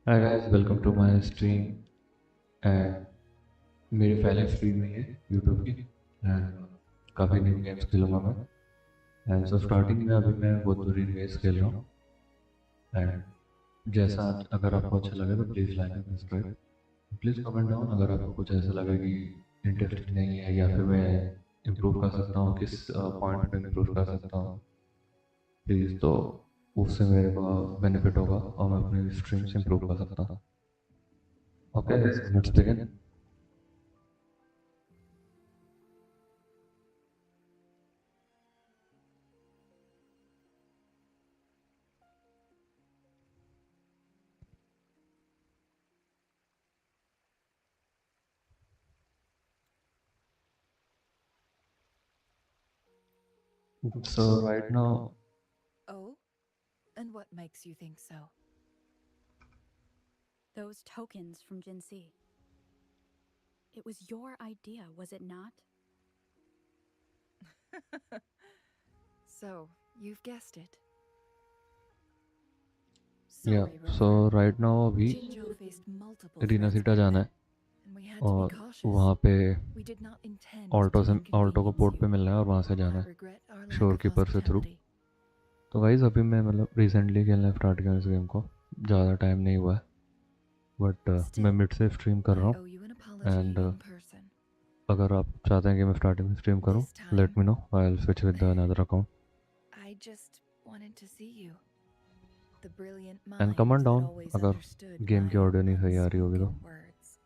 Hi guys, welcome to my stream. And मेरी पहली stream है ये यूट्यूब की। एंड काफ़ी न्यू गेम्स खेलूंगा मैं। एंड सो स्टार्टिंग में अभी मैं वुथरिंग वेव्स खेल रहा हूँ। एंड जैसा अगर आपको अच्छा लगे तो please like and subscribe. Please comment down अगर आपको कुछ ऐसा लगे कि इंटरेस्टिंग नहीं है या फिर मैं इम्प्रूव कर सकता हूँ, किस पॉइंट पे इम्प्रूव कर सकता हूँ प्लीज़। तो उससे मेरे को बेनिफिट होगा और मैं अपनी स्ट्रीम्स इम्प्रूव कर सकता हूँ। Okay, let's begin. So right now, Oh? And what makes you think so? Those tokens from Jinsi. It was your idea, was it not? So, you've guessed it. yeah, Sorry, Rover. so right now अभी Jinjo faced multiple threats रीनासीटा back जाना then, है and we had to be और cautious. वहाँ पे We did not intend Alto to से Alto को inconvenience port पे you. मिलना है और वहाँ से I जाना है regret our lack शोर of कीपर से थ्रू। hospitality. तो गाइज अभी मैं मतलब रिसेंटली खेलना स्टार्ट किया इस गेम को, ज़्यादा टाइम नहीं हुआ है। बट मैं Still, मिड से स्ट्रीम कर रहा I हूँ। owe you an and apology in person. अगर आप चाहते हैं कि मैं स्टार्टिंग में स्ट्रीम करूँ, This time, let me know, I will switch with the another account. I just wanted to see you. The brilliant and mind comment that down always अगर understood game की my ऑडियो नहीं सही आ रही होगी तो। unspoken words.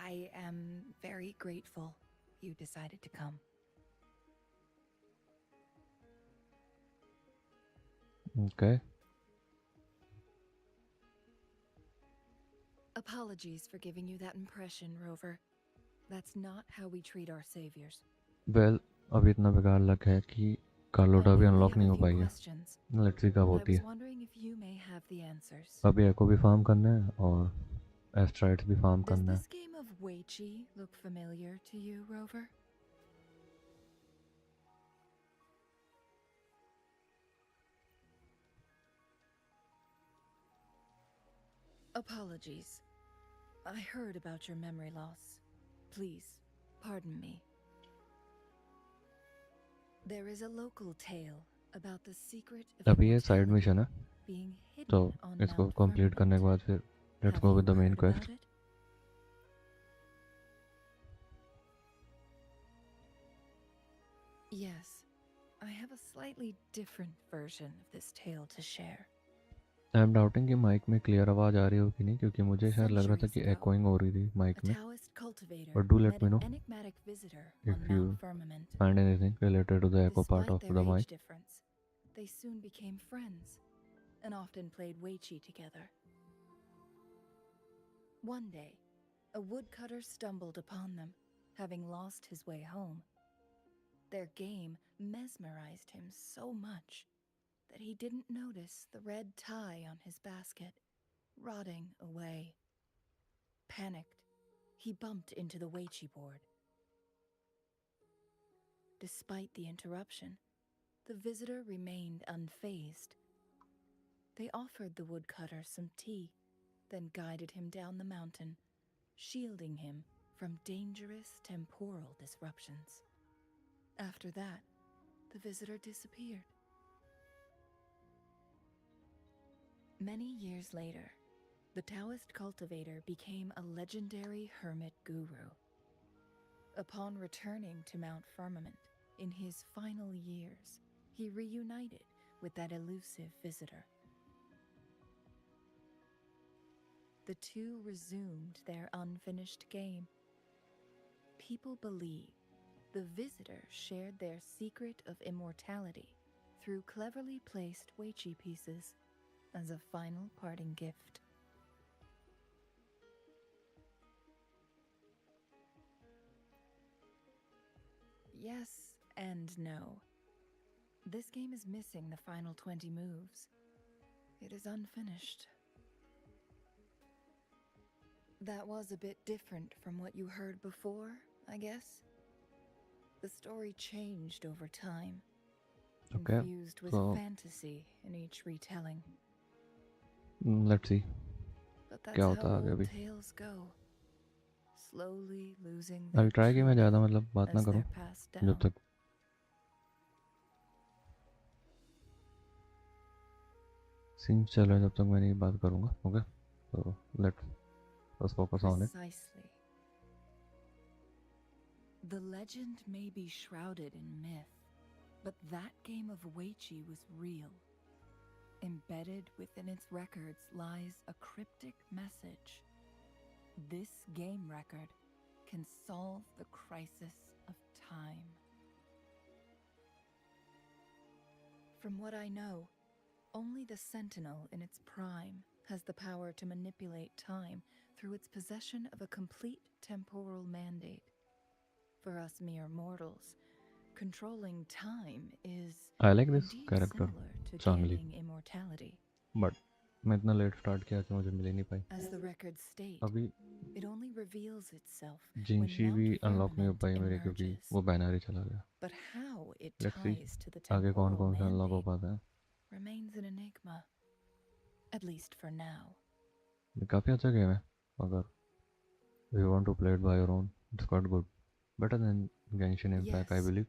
I am very grateful you decided to come. Okay. Apologies for giving you that impression, Rover. That's not how we treat our saviors. Well, अभी इतना बेकार लक है कि I कार्लोटा भी only अनलॉक have नहीं a हो few पाई है। questions, let's see कब but I होती was है। wondering if you may have the answers. अभी एको भी फार्म करना है और एस्ट्राइड्स भी फार्म Does करना है। this game of Weichi look familiar to you, Rover? Apologies. I heard about your memory loss. Please, pardon me. There is a local tale about the secret of अभी ये side immortality mission है, being तो hidden on इसको Mount complete करने के Firmament. बाद फिर let's Have go with you the main heard quest. about it? Yes, I have a slightly different version of this tale to share. I am doubting कि mic में clear आवाज़ आ रही हो कि नहीं, क्योंकि मुझे शायद लग रहा था Centuries कि ago, एकोइंग हो रही थी a माइक में। Taoist cultivator but do let met me an no enigmatic visitor on if Mount you Firmament. Find anything related to the echo part Despite of their the age mic. difference, they soon became friends and often played Weichi together. One day, a woodcutter stumbled upon them, having lost his way home. Their game mesmerized him so much that he didn't notice the red tie on his basket, rotting away. Panicked, he bumped into the Weichi board. Despite the interruption, the visitor remained unfazed. They offered the woodcutter some tea, then guided him down the mountain, shielding him from dangerous temporal disruptions. After that, the visitor disappeared. Many years later, the Taoist cultivator became a legendary hermit guru. Upon returning to Mount Firmament in his final years, he reunited with that elusive visitor. The two resumed their unfinished game. People believe the visitor shared their secret of immortality through cleverly placed Weichi pieces as a final parting gift. Yes and no. This game is missing the final 20 moves. It is unfinished. That was a bit different from what you heard before, I guess. The story changed over time, okay, infused with तो fantasy in each retelling. Let's see But क्या that's how होता है आगे old अभी. tales go, slowly losing I their try कि मैं truth ज़्यादा मतलब बात ना as करूँ they're passed जब down. तक सीन्स चल रहा है, जब तक मैं नहीं बात करूँगा. ओके, तो लेट्स बस focus on it. Precisely. The legend may be shrouded in myth, but that game of Weichi was real. Embedded within its records lies a cryptic message. This game record can solve the crisis of time. From what I know, only the Sentinel in its prime has the power to manipulate time through its possession of a complete temporal mandate. For us mere mortals, controlling time is I like this indeed character similar to चांगली, gaining immortality. But मैं इतना let start किया कि मुझे मिल ही नहीं पाई. As the records state, अभी it only reveals itself when जिनशी भी Mount unlock नहीं हो Firmament पाई मेरे, क्योंकि emerges. वो बैनर ही चला गया. But how it let's see ties to the आगे कौन temporal कौन से अनलॉक हो mandate पाता है. remains an enigma, at least for now. ये काफ़ी अच्छा गेम है. अगर you want to play it by your own, it's quite good, better than Genshin Impact I Yes, believe,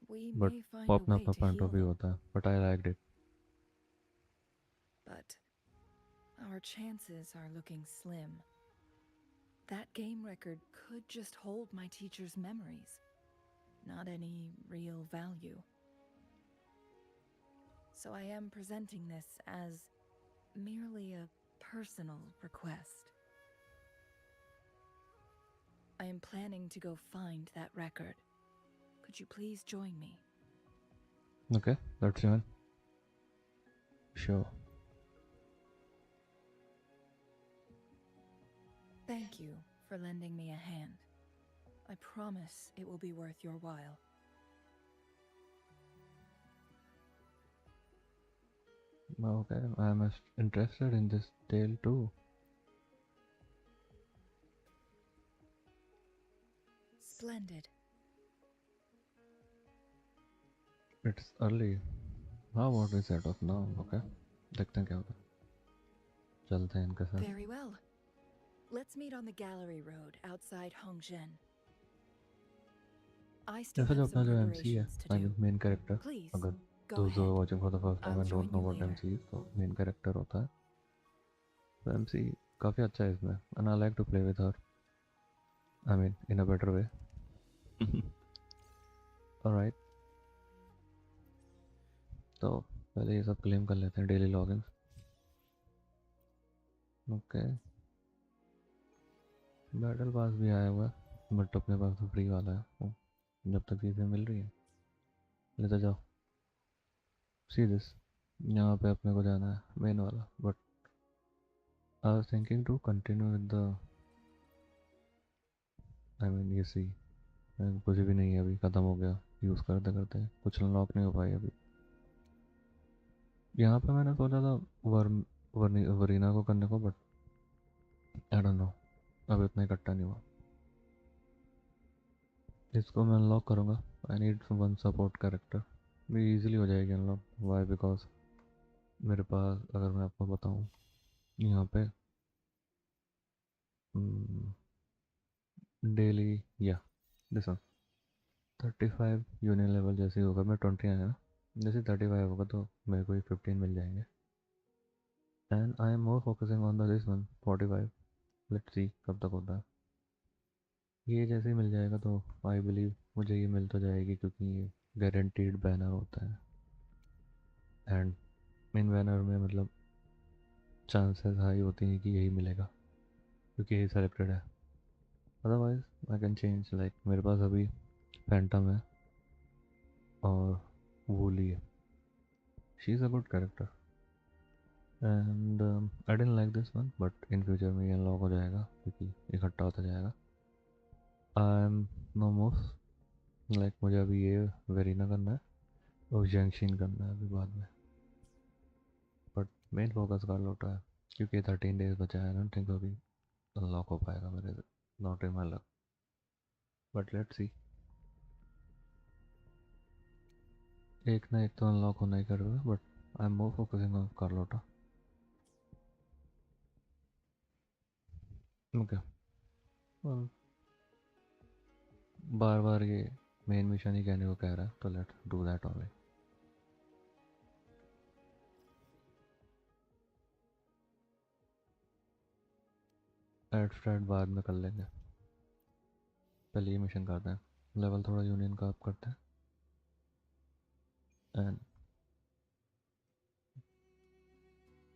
we but may find वो a अपना way अपना to point heal of view them, होता है, but I liked it. but our chances are looking slim. That game record could just hold my teacher's memories, not any real value. So I am presenting this as merely a personal request. I am planning to go find that record. Could you please join me? Okay, let's join. Sure. Thank you for lending me a hand. I promise it will be worth your while. Okay, I am interested in this tale too. Splendid. It's early. How about we set off now? Okay, देखते हैं क्या होता है. चलते हैं इनके साथ. Very well. Let's meet on the gallery road outside Hongzhen. I still जैसा जो have अपना some जो MC है, preparations to I do. mean main character. Please, अगर go those who are ahead. watching for the first time I'll and don't join know you what later. MC is, तो main character होता है. तो MC काफ़ी अच्छा है इसमें, and I like to play with her. I mean in a better way. Alright. तो पहले ये सब क्लेम कर लेते हैं, daily login. Okay, battle pass भी आया हुआ है, बट अपने पास तो फ्री वाला है. जब तक चीज़ें मिल रही हैं लेते जाओ. सी दिस, यहाँ पे अपने को जाना है मेन वाला, but I was thinking to continue with the, I mean ये सी कुछ भी नहीं है अभी, ख़त्म हो गया यूज़ करते करते, कुछ अनलॉक नहीं हो पाई अभी. यहाँ पे मैंने सोचा था वरीना को करने को, बट आई डोंट नो, अभी उतना इकट्ठा नहीं हुआ. इसको मैं अनलॉक करूँगा. I need one support character. भी इजीली हो जाएगी अनलॉक. वाई? बिकॉज मेरे पास, अगर मैं आपको बताऊँ, यहाँ पे डेली या दिस वन 35 यूनियन लेवल जैसे ही होगा, मैं 20 आया ना, जैसे 35 होगा तो मेरे को ही 15 मिल जाएंगे. And I am more focusing on the this one 45. Let's see कब तक होता है. ये जैसे ही मिल जाएगा तो आई बिलीव मुझे ये मिल तो जाएगी, क्योंकि ये गारंटीड बैनर होता है. एंड इन बैनर में मतलब चांसेस हाई होती हैं कि यही मिलेगा, क्योंकि यही सेलेक्टेड है. Otherwise I can change. Like मेरे पास अभी फैंटम है और वूली है. She is a good character and I don't like this one, but in future में ये अनलॉक हो जाएगा क्योंकि इकट्ठा होता जाएगा. I am no more like, मुझे अभी ये वेरीना करना है और जंक्शन करना है अभी बाद में, बट मेन फोकस कर लोटा है क्योंकि 13 डेज बचा है. आई डोंट थिंक अभी अनलॉक हो पाएगा मेरे से, not in my luck, but let's see. एक ना एक तो अनलॉक होना ही करेगा, but I am more focusing on Carlotta. Okay, बार बार ये मेन मिशन ही कहने को कह रहा है, तो let's do that only. Abstract बाद में कर लेंगे, पहले ये मिशन करते हैं। लेवल थोड़ा यूनियन का अप करते हैं। And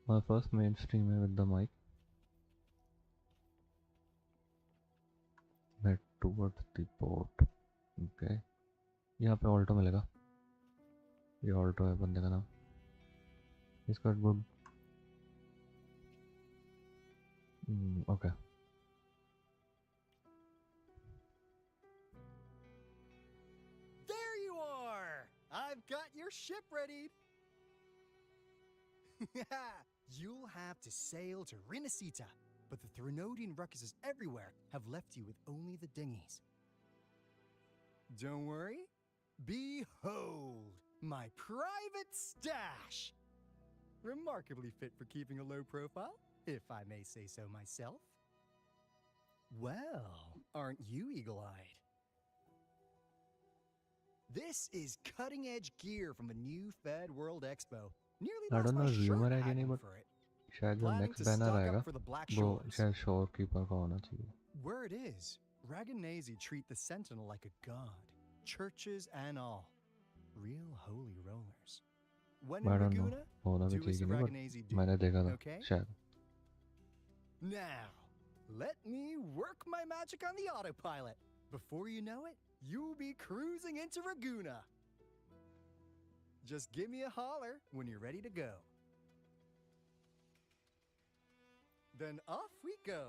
my first main stream है with the mic, head towards the port. Okay, यहाँ पे ऑल्टो मिलेगा, ये ऑल्टो है बंदे का नाम। इसका good okay. There you are! I've got your ship ready. You'll have to sail to Rinascita, but the Threnodian ruckuses everywhere have left you with only the dinghies. Don't worry. Behold, my private stash! Remarkably fit for keeping a low profile, if I may say so myself. Well, aren't you eagle-eyed? This is cutting-edge gear from a new Fed World Expo. Nearly I lost don't my know shirt rumor है कि नहीं, haggling but for it. शायद जो Planning next to banner stock आएगा up for the Black वो Shores. शायद शोरकीपर का होना चाहिए। Word is, Raganese treat the Sentinel like a god, churches and all. Real holy rollers. When in I don't know, Raguna, होना भी do चाहिए as कि the नहीं, Raganese बट do. मैंने देखा था Okay? शायद। Now, let me work my magic on the autopilot. Before you know it, you'll be cruising into Raguna. Just give me a holler when you're ready to go. Then off we go.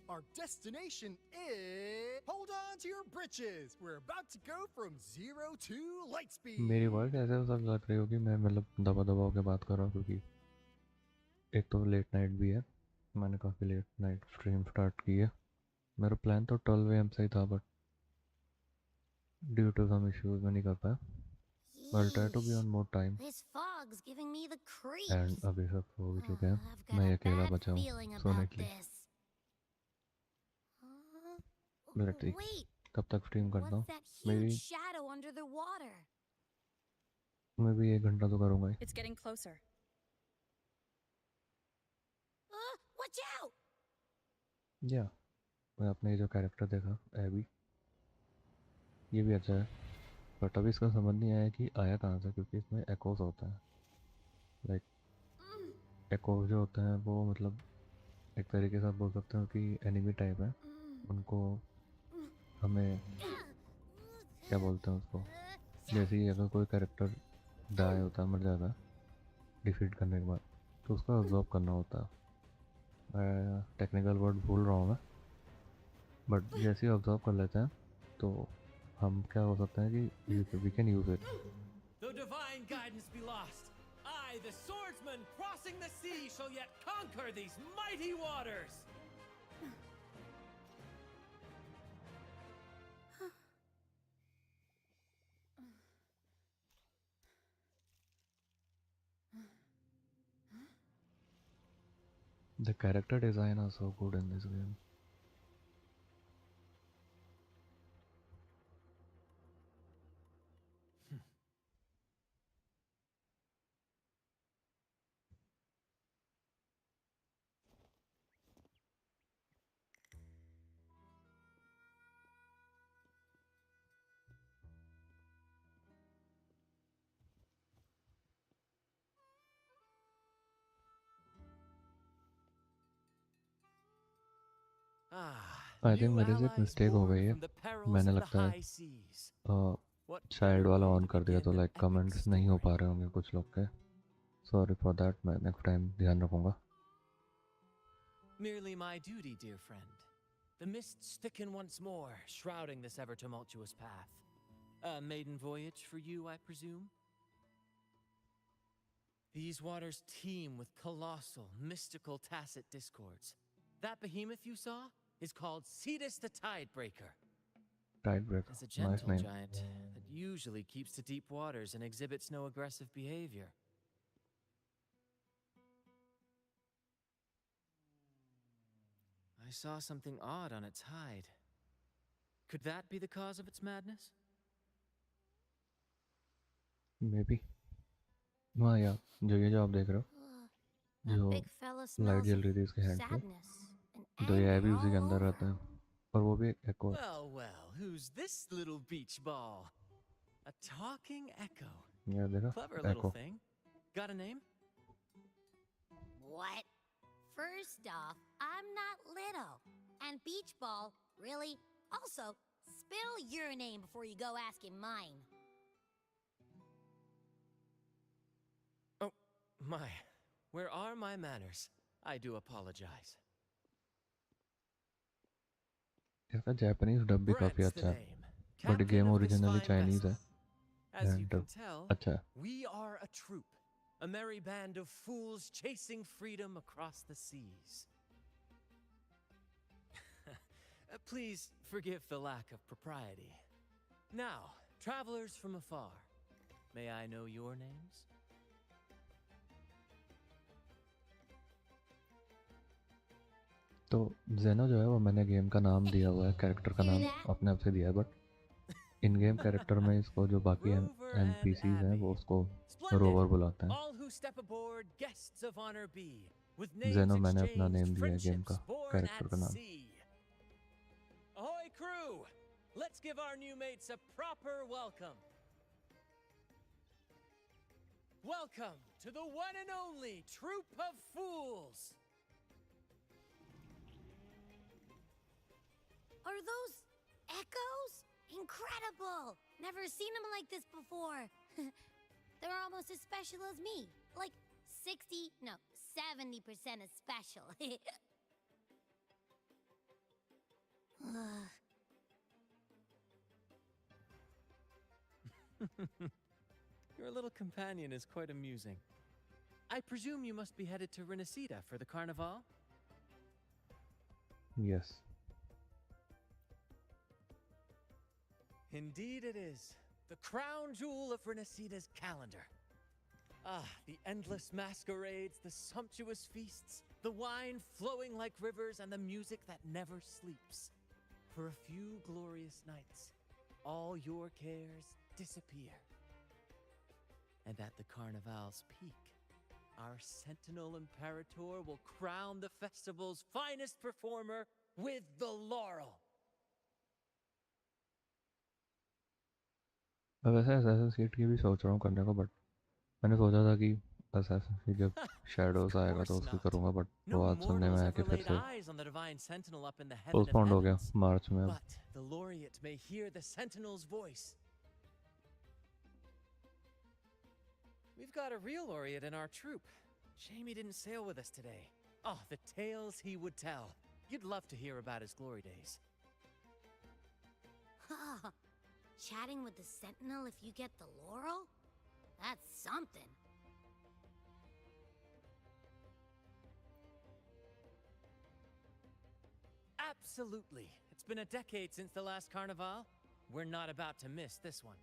Our destination is... Hold on to your britches. We're about to go from 0 to light speed. मेरी voice ऐसे हो सब लग रही होगी, मैं मतलब दबा दबा के बात कर रहा हूँ, क्योंकि एक तो लेट नाइट भी है, मैंने काफ़ी लेट नाइट स्ट्रीम स्टार्ट की है। मेरा प्लान तो 12 AM से ही था, but due to some issues मैं नहीं कर पाया। I'll try to be on more time. This fog's giving me the creeps. And अभी सब हो भी चुके हैं, I've got मैं a अकेला bad बचा हूँ feeling सोने about के लिए। this. Wait, कब तक स्ट्रीम करता हूँ? What's that मेरी huge shadow under the water? मैं भी 1 घंटा तो करूँगा ही। It's getting closer. Watch out! या मैं अपने ये जो कैरेक्टर देखा एबी, ये भी अच्छा है, बट अभी इसका समझ नहीं आया कि आया कहाँ से, क्योंकि इसमें एकोस होता है। लाइक एकोस जो होते हैं वो मतलब एक तरीके से आप बोल सकते हो कि एनिमी टाइप है, उनको हमें क्या बोलते हैं उसको, जैसे ही अगर कोई कैरेक्टर डाई होता है, मर जाता है डिफीट करने के बाद, तो उसका ऑब्जॉर्व करना होता है। टेक्निकल वर्ड भूल रहा हूँ मैं, बट जैसे ही ऑब्जर्व कर लेते हैं तो हम क्या हो सकते हैं कि we can use it. Though divine guidance be lost, I, the swordsman crossing the sea, shall yet conquer these mighty waters. The character design are so good in this game. I think मेरे से एक mistake हो गई है, मैंने लगता है child वाला ऑन कर दिया, तो लाइक कमेंट्स नहीं हो पा रहे होंगे कुछ लोग के। सॉरी फॉर दैट, मैं नेक्स्ट टाइम ध्यान रखूँगा। Merely my duty, dear friend. The mists thicken once more, shrouding this ever tumultuous path. A maiden voyage for you, I presume? These waters teem with colossal, mystical, tacit discords. That behemoth you saw is called Cetus the Tidebreaker. Tidebreaker, It's a nice gentle name. giant that usually keeps to deep waters and exhibits no aggressive behavior. I saw something odd on its hide. Could that be the cause of its madness? Maybe. हाँ यार, जो आप देख रहे हो, That जो big fella light smells जल of रही थी इसके हैंड पे, sadness and तो ये anger भी उसी के all अंदर रहता over. है, और वो भी एक एको है. Well, well, who's this little beach ball? A talking echo. ये देखा, Clever little echo. thing. Got a name? What? First off, I'm not little. And Beach Ball, really? Also, spill your name before you go asking mine. Oh, my. Where are my manners? I do apologize. इसका Japanese dub भी काफी Brett's the अच्छा है, name. But Captain game of this originally fine Chinese है, vessel. As you and can tell, अच्छा है. we are a troop. A merry band of fools chasing freedom across the seas. Please forgive the lack of propriety. Now, travelers from afar, may I know your names? तो जेनो जो है वो मैंने game का नाम दिया हुआ है, कैरेक्टर का नाम अपने आप से दिया है, बट इन गेम कैरेक्टर में इसको जो बाकी NPCs हैं वो उसको रोवर बुलाते हैं. All who step aboard, guests of honor be, with जेनो names मैंने अपना नेम exchanged, दिया है गेम का, friendships born कैरेक्टर का at नाम. sea. Ahoy, crew! Let's give our new mates a proper welcome. Welcome to the one and only Troop of Fools. Are those echoes? Incredible! Never seen them like this before. They're almost as special as me. Like 70% as special. Your little companion is quite amusing. I presume you must be headed to Rinascita for the carnival? Yes. Indeed it is. The crown jewel of Rinascita's calendar. Ah, the endless masquerades, the sumptuous feasts, the wine flowing like rivers, and the music that never sleeps. For a few glorious nights, all your cares disappear. And at the carnival's peak, our Sentinel Imperator will crown the festival's finest performer with the laurel. वैसे Assassin's Creed की भी सोच रहा हूँ करने को, but मैंने सोचा था कि Assassin's Creed जब Shadows आएगा तो उसकी करूँगा, बट वो आज सुनने में आया कि फिर से पोस्टपोन्ड हो गया मार्च में. But the laureate may hear the Sentinel's voice. We've got a real laureate in our troop. Shame he didn't sail with us today. Oh, the tales he would tell. You'd love to hear about his glory days. Chatting with the Sentinel if you get the laurel? That's something. Absolutely. It's been a decade since the last carnival. We're not about to miss this one.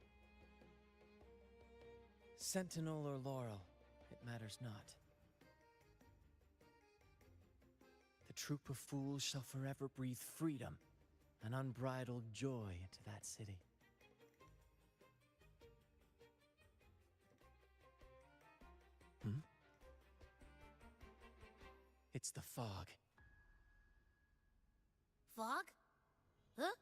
Sentinel or laurel, it matters not. The troop of fools shall forever breathe freedom and unbridled joy into that city. It's the fog. Fog? Huh?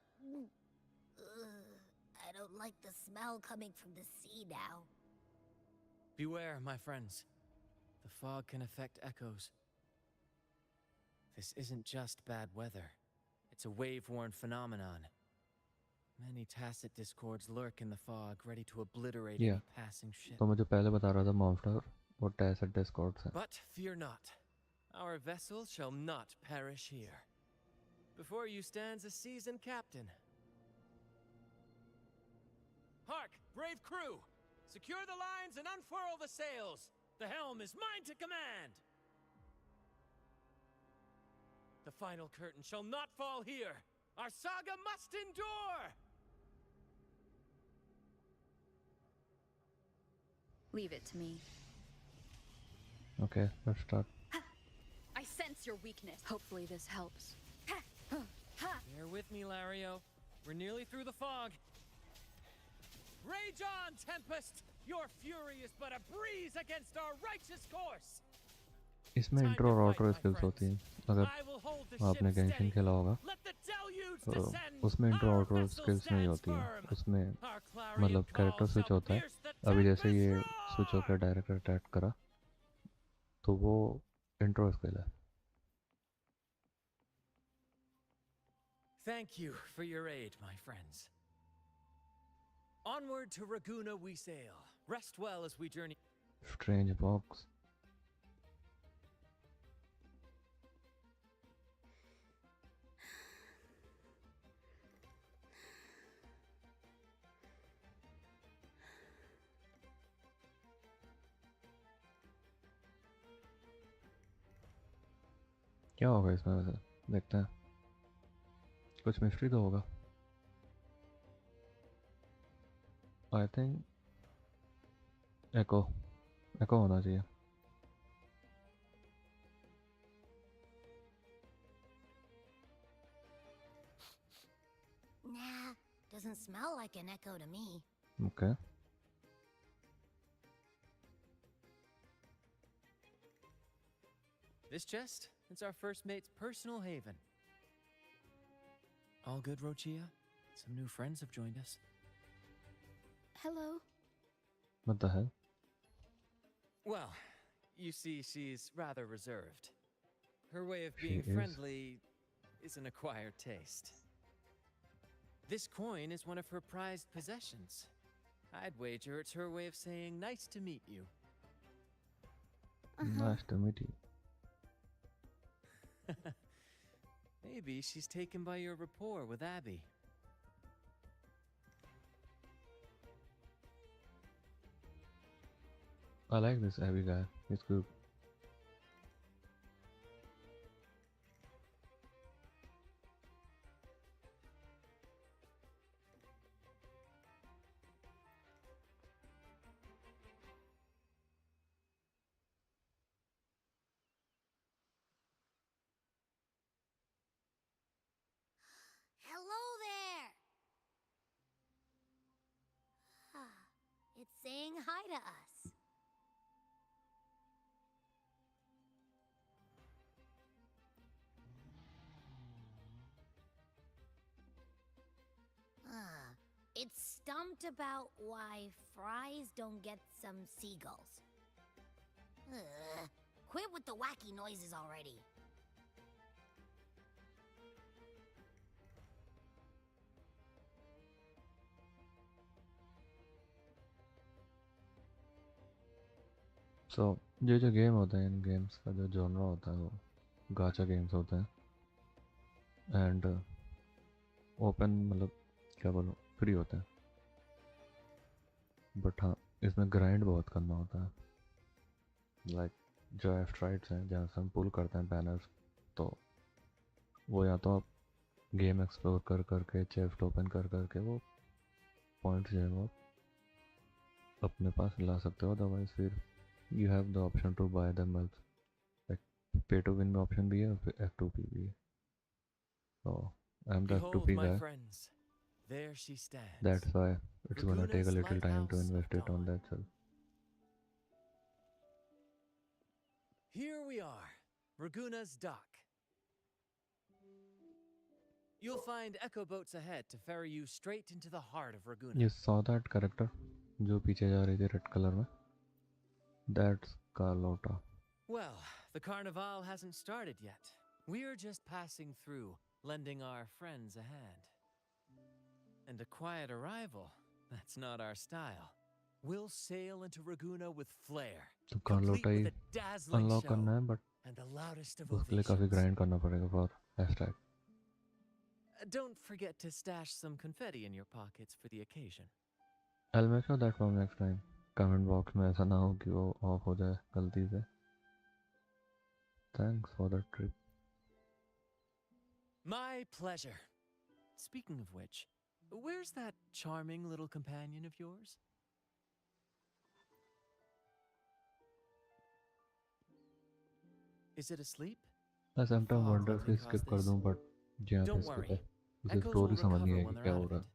I don't like the smell coming from the sea now. Beware, my friends. The fog can affect echoes. This isn't just bad weather. It's a wave-worn phenomenon. Many tacit discords lurk in the fog, ready to obliterate any passing ship. तो मुझे पहले बता रहा था monster वो tacit discords हैं. But fear not. Our vessel shall not perish here. Before you stands a seasoned captain. Hark, brave crew! Secure the lines and unfurl the sails! The helm is mine to command! The final curtain shall not fall here! Our saga must endure! Leave it to me. Okay, let's start. I sense your weakness. Hopefully this helps. Bear with me, Lario. We're nearly through the fog. Rage on, Tempest! Your fury is but a breeze against our righteous course. इसमें Time intro to और fight, outro my skills होती friends. हैं अगर I will hold the आपने ship Genshin steady. खेला होगा Let the deluge तो descend. उसमें intro Our outro vessel skills नहीं stands होती हैं firm. उसमें Our clarion मतलब कैरेक्टर call स्विच shall होता है pierce the अभी जैसे tempest's ये स्विच होकर roar. डायरेक्टर अटैक करा तो वो इंट्रो स्किल है Thank you for your aid, my friends. Onward to Raguna we sail. Rest well as we journey. Strange box क्या होगा इसमें वैसे देखते हैं कुछ मिस्ट्री तो होगा आई थिंक एको एको होना चाहिए Nah, doesn't smell like an echo to me. Okay This chest, it's our first mate's personal haven. All good, Rochia? Some new friends have joined us. Hello. what the hell Well, you see, she's rather reserved. Her way of She being is. friendly is an acquired taste. This coin is one of her prized possessions. I'd wager it's her way of saying nice to meet you. nice to meet you Maybe she's taken by your rapport with Abby. I like this Abby guy he's good Hello there! It's saying hi to us. It's stumped about why fries don't get some seagulls. Quit with the wacky noises already. सो ये जो game होते हैं इन games का जो genre होता है वो गाचा games होते हैं एंड ओपन मतलब क्या बोलूँ फ्री होते हैं बट हाँ इसमें ग्राइंड बहुत करना होता है लाइक जो एस्ट्राइड्स हैं जहाँ से हम पुल करते हैं बैनर्स तो वो या तो आप गेम एक्सप्लोर कर करके चेस्ट ओपन कर करके वो पॉइंट्स जो है वो अपने पास ला सकते हो अदरवाइज फिर you have the option to buy them also like pay to win option भी है और F2P भी है so I'm the Behold, F2P my guy friends. There she stands. that's why it's gonna take a Raguna's little time to lighthouse of invest it on dawn. that self Here we are, Raguna's dock. You'll find echo boats ahead to ferry you straight into the heart of Raguna. you saw that character जो पीछे जा रही थी red colour में that's Carlotta Well, the carnival hasn't started yet. We're just passing through, lending our friends a hand. And a quiet arrival, that's not our style. We'll sail into Raguna with flair, तो complete Carlotta he with a dazzling unlock show करना है but and the loudest of उसके लिए काफी ovations. grind करना पड़ेगा for hashtag Don't forget to stash some confetti in your pockets for the occasion. I'll make sure that for next time comment box में ऐसा ना हो कि वो ऑफ हो जाए गलती से thanks for the trip My pleasure. Speaking of which, where's that charming little companion of yours? Is it asleep? I sometimes Fog wonder likely if skip caused कर this. दूं but जी हाँ, तो Don't इसको worry. उसे Echoes will story समझनी recover है when कि they're क्या out हो of रहा it.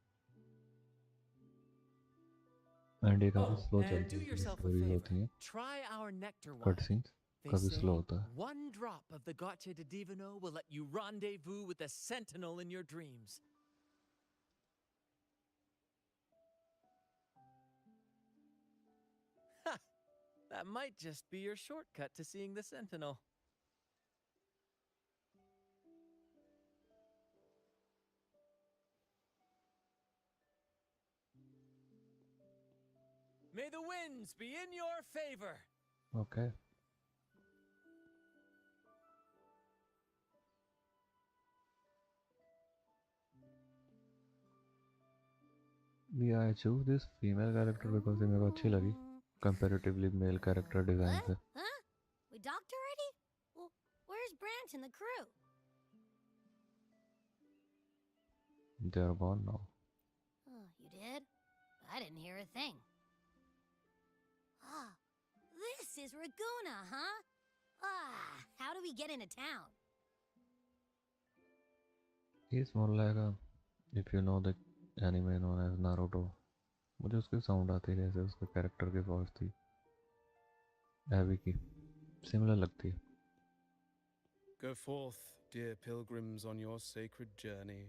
है, एंड ये काफ़ी Oh, स्लो and चलती do है, जो yourself a स्टोरीज favor. होती हैं, Try our nectar cut wine. Scenes They काफ़ी स्लो say होता है. one drop of the Gache de Divino will let you rendezvous with the sentinel in your dreams. Ha! That might just be your shortcut to seeing the sentinel. May the winds be in your favor. Okay. Yeah, I choose this female character because ये मेरे को अच्छी लगी comparatively male character design What? से. Huh? We docked already? Well, where's Brant and the crew? They are gone now. Oh, you did? I didn't hear a thing. Ah, this is Raguna, huh? Ah, how do we get into town? He's more like a, if you know the anime known as Naruto. मुझे उसकी sound आती है जैसे उसके character की voice थी एवी की, similar लगती है. Go forth, dear pilgrims, on your sacred journey.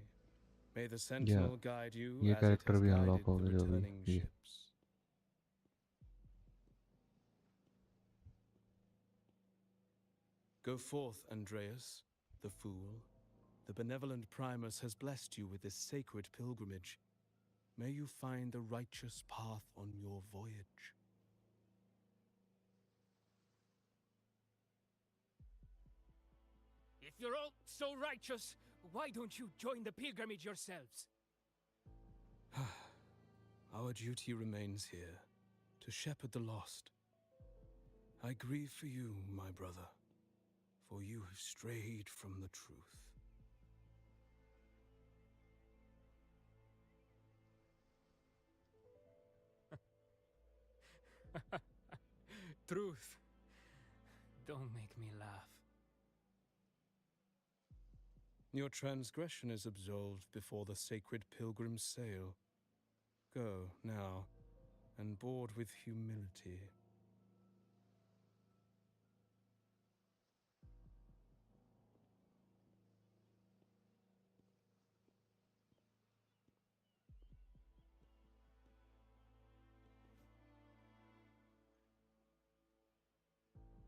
May the Yeah, sentinel guide you ये as it कैरेक्टर has भी guided अनलॉक हो the गई अभी returning ये. ships. Go forth, Andreas, the fool. The benevolent Primus has blessed you with this sacred pilgrimage. May you find the righteous path on your voyage. If you're all so righteous, why don't you join the pilgrimage yourselves? Our duty remains here, to shepherd the lost. I grieve for you, my brother, for you have strayed from the truth. Truth. Don't make me laugh. Your transgression is absolved before the sacred pilgrim's sail. Go, now, and board with humility.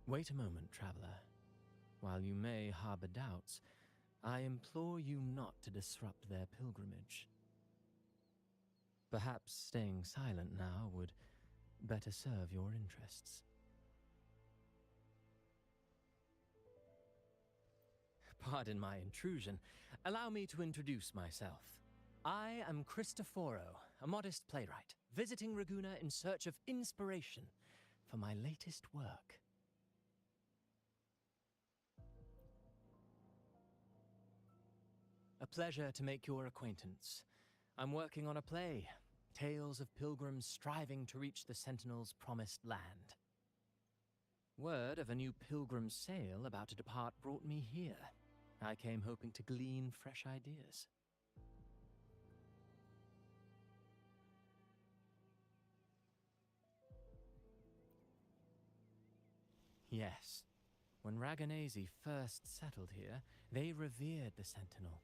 Wait a moment, traveler. While you may harbor doubts, I implore you not to disrupt their pilgrimage. Perhaps staying silent now would better serve your interests. Pardon my intrusion. Allow me to introduce myself. I am Cristoforo, a modest playwright, visiting Raguna in search of inspiration for my latest work. A pleasure to make your acquaintance. I'm working on a play, tales of pilgrims striving to reach the Sentinel's promised land. Word of a new pilgrim sail about to depart brought me here. I came hoping to glean fresh ideas. Yes, when Raganese first settled here, they revered the Sentinel.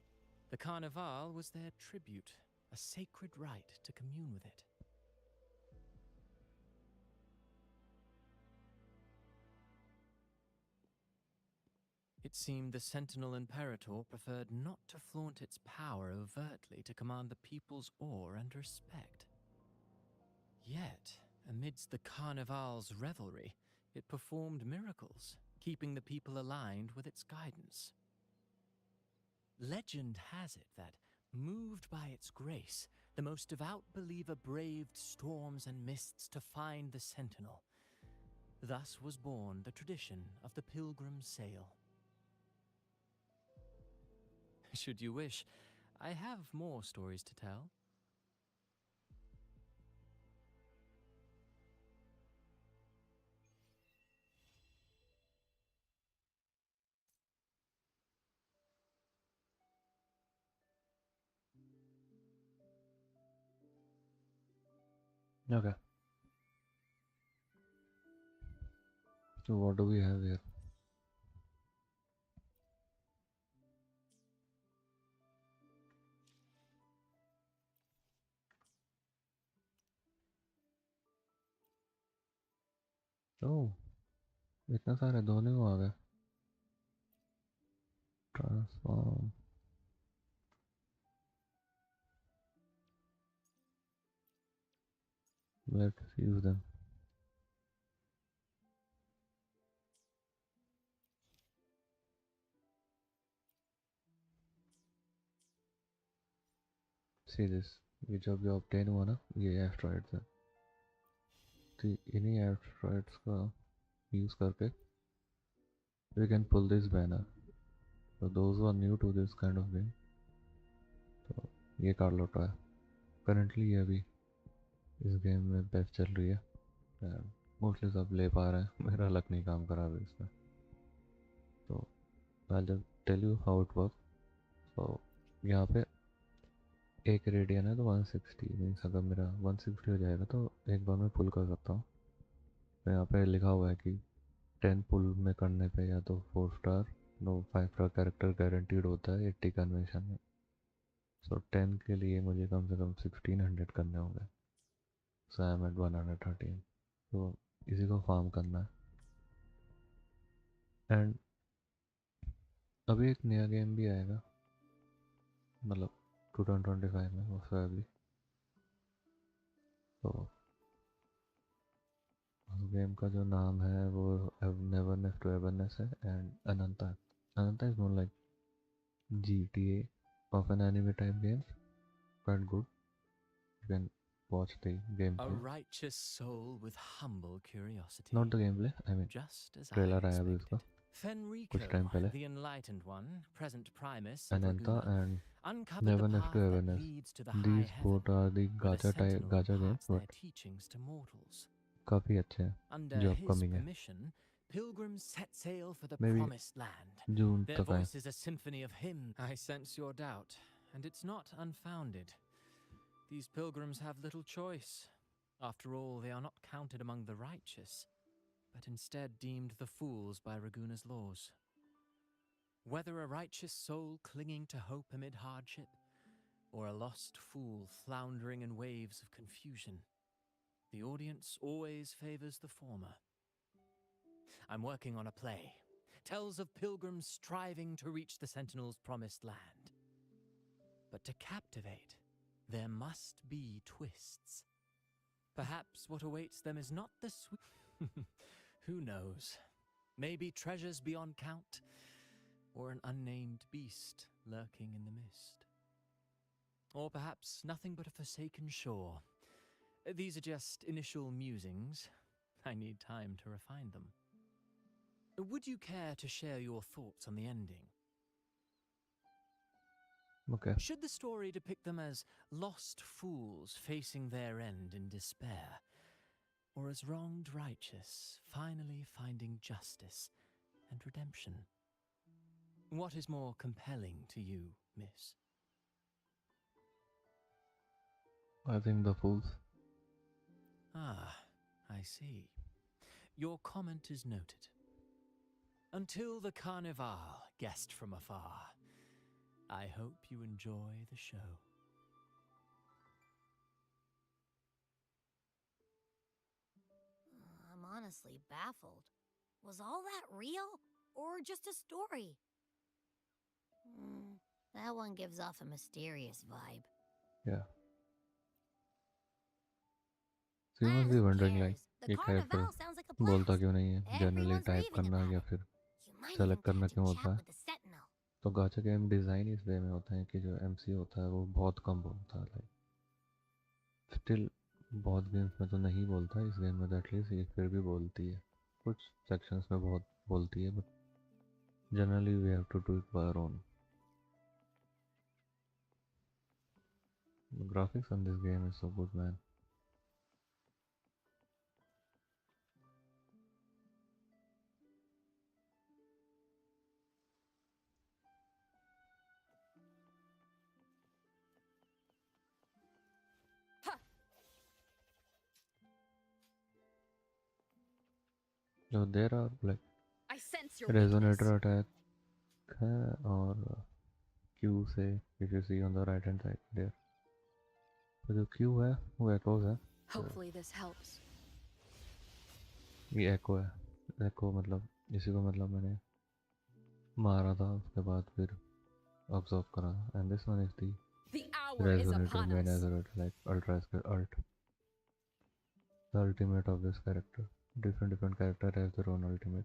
The Carnival was their tribute, a sacred right to commune with it. It seemed the Sentinel Imperator preferred not to flaunt its power overtly to command the people's awe and respect. Yet, amidst the Carnival's revelry, it performed miracles, keeping the people aligned with its guidance. Legend has it that, moved by its grace, the most devout believer braved storms and mists to find the Sentinel. Thus was born the tradition of the pilgrim sail. Should you wish, I have more stories to tell. Okay. So what do we have here? Oh, इतना सारे धोने को आ गए. Transform. Let's use them. See this. ये जब ये obtain हुआ ना, ये asteroids है. तो इन्हीं asteroids का use करके we can pull this banner. So those who are new to this kind of game, तो ये कार्ड लौटा है. Currently ये अभी इस गेम में बेस्ट चल रही है. मोस्टली सब ले पा रहे हैं. मेरा लक नहीं काम करा अभी इसमें. तो I'll just tell you how it works. So यहाँ पे एक रेडियन है तो 160 मीन्स अगर मेरा 160 हो जाएगा तो एक बार मैं पुल कर सकता हूँ. तो यहाँ पे लिखा हुआ है कि 10 पुल में करने पे या तो 4 star no 5 star character guaranteed होता है 80 कन्वेंशन में. सो 10 के लिए मुझे कम से कम 1600 करने होंगे. सो आई एम एट 113. तो इसी को फार्म करना है. एंड अभी एक नया गेम भी आएगा, मतलब 2025 में वो अभी. तो उस गेम का जो नाम है वो नेवरनेस टू एवरनेस है. And Ananta is more like GTA of an anime type games. Quite good. You can watch the A gameplay. righteous soul with humble curiosity. Not the gameplay, I mean Just as trailer I आया अभी उसका expected. Fenrico, कुछ time पहले. the enlightened one, present primus of Ananta Raguna, and uncovered the Neverness path to that Everness. leads to the high These heaven, both are the where the gacha type sentinel gacha games, imparts their but teachings to mortals. काफी अच्छे हैं Under जो his upcoming है. permission, pilgrims set sail for the Maybe promised land. June Their तक आए. voice is a symphony of hymn. I sense your doubt, and it's not unfounded. These pilgrims have little choice. After all, they are not counted among the righteous, but instead deemed the fools by Raguna's laws. Whether a righteous soul clinging to hope amid hardship, or a lost fool floundering in waves of confusion, the audience always favors the former. I'm working on a play. Tells of pilgrims striving to reach the Sentinel's promised land. But to captivate, there must be twists. Perhaps what awaits them is not the sweet... Who knows? Maybe treasures beyond count, or an unnamed beast lurking in the mist. Or perhaps nothing but a forsaken shore. These are just initial musings. I need time to refine them. Would you care to share your thoughts on the ending? Okay. Should the story depict them as lost fools facing their end in despair, or as wronged righteous finally finding justice and redemption? What is more compelling to you, miss? I think the fools. Ah, I see. Your comment is noted. Until the Carnival, guest from afar, I hope you enjoy the show. I'm honestly baffled. Was all that real, or just a story? That one gives off a mysterious vibe. Yeah. So you must be Who wondering cares? like The ये character Carnival sounds like a बोलता blast. क्यों नहीं है, generally Everyone's type raving करना about या it. फिर You might even select करना catch a क्यों chat होता है. with the Sentinel. तो गाचा गेम डिज़ाइन इस वे में होता है कि जो MC होता है वो बहुत कम बोलता है. लाइक स्टिल बहुत गेम्स में तो नहीं बोलता. इस गेम में तो एटलीस्ट ये फिर भी बोलती है. कुछ सेक्शंस में बहुत बोलती है, but generally we have to do it by our own. The graphics on this game is so good, man. So there are like I sense your weakness. resonator attack है और Q से if you see on the right hand side there. तो जो Q है वो echoes है. Hopefully this helps. ये echo है. Echo मतलब इसी को मतलब मैंने मारा था उसके बाद फिर absorb करा. And this one is The hour is resonator upon main us. as like ultra ult. The ultimate of this character. Different character has their own ultimate.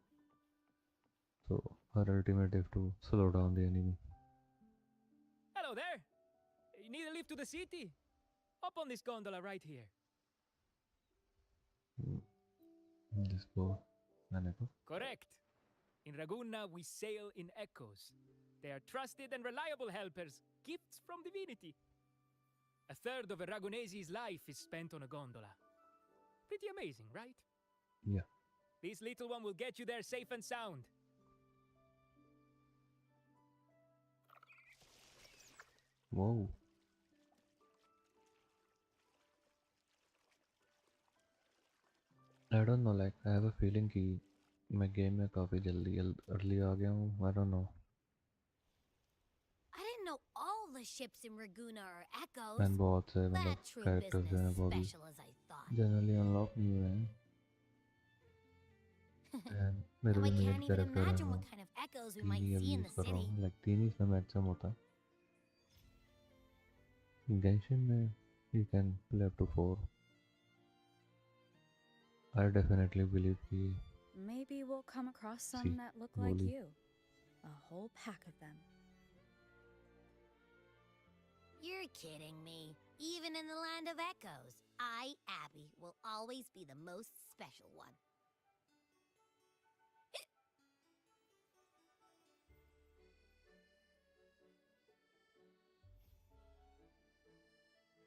So her ultimate is to slow down the enemy. Hello there. You need a lift to the city? Hop on this gondola right here. This boat and echo. Correct. In Raguna, we sail in echoes. They are trusted and reliable helpers, gifts from divinity. A third of a Ragunese's life is spent on a gondola. Pretty amazing, right? Yeah. This little one will get you there safe and sound. Whoa. I don't know, like I have a feeling कि मैं game में काफी जल्दी early आ गया हूँ. I don't know. I didn't know all the ships in Raguna are echoes. And बहुत से मतलब That troop characters isn't जो हैं as वो भी special as I thought. generally unlock नहीं हुए हैं. And मेरे Now जो I main can't even character हैं imagine वो what kind of echoes we might तीन ही see अभी in यूज the कर रहा city. हूँ. Like तीन ही इसमें maximum होता है. Genshin में you can play up to 4. I definitely believe कि Maybe we'll come across some See, that look like Wooly. you. A whole pack of them. You're kidding me. Even in the land of echoes, I, Abby, will always be the most special one.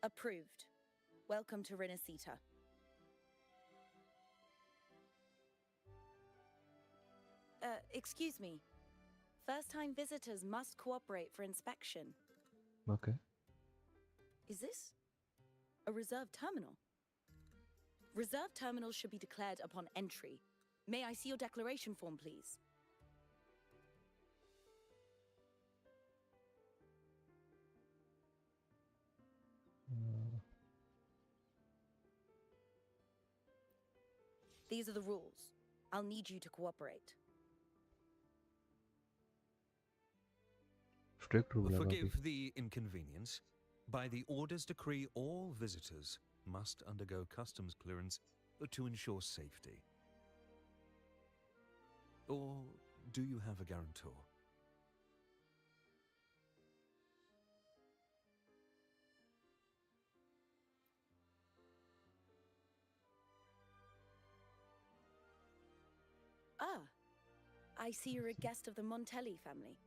Approved. Welcome to Rinascita. Excuse me. First-time visitors must cooperate for inspection. Okay. Is this a reserved terminal? Reserved terminals should be declared upon entry. May I see your declaration form, please? These are the rules. I'll need you to cooperate. Strict rule है काफी. Forgive the inconvenience. By the Order's decree, all visitors must undergo customs clearance to ensure safety. Or do you have a guarantor? Ah, I see you're a guest of the Montelli family.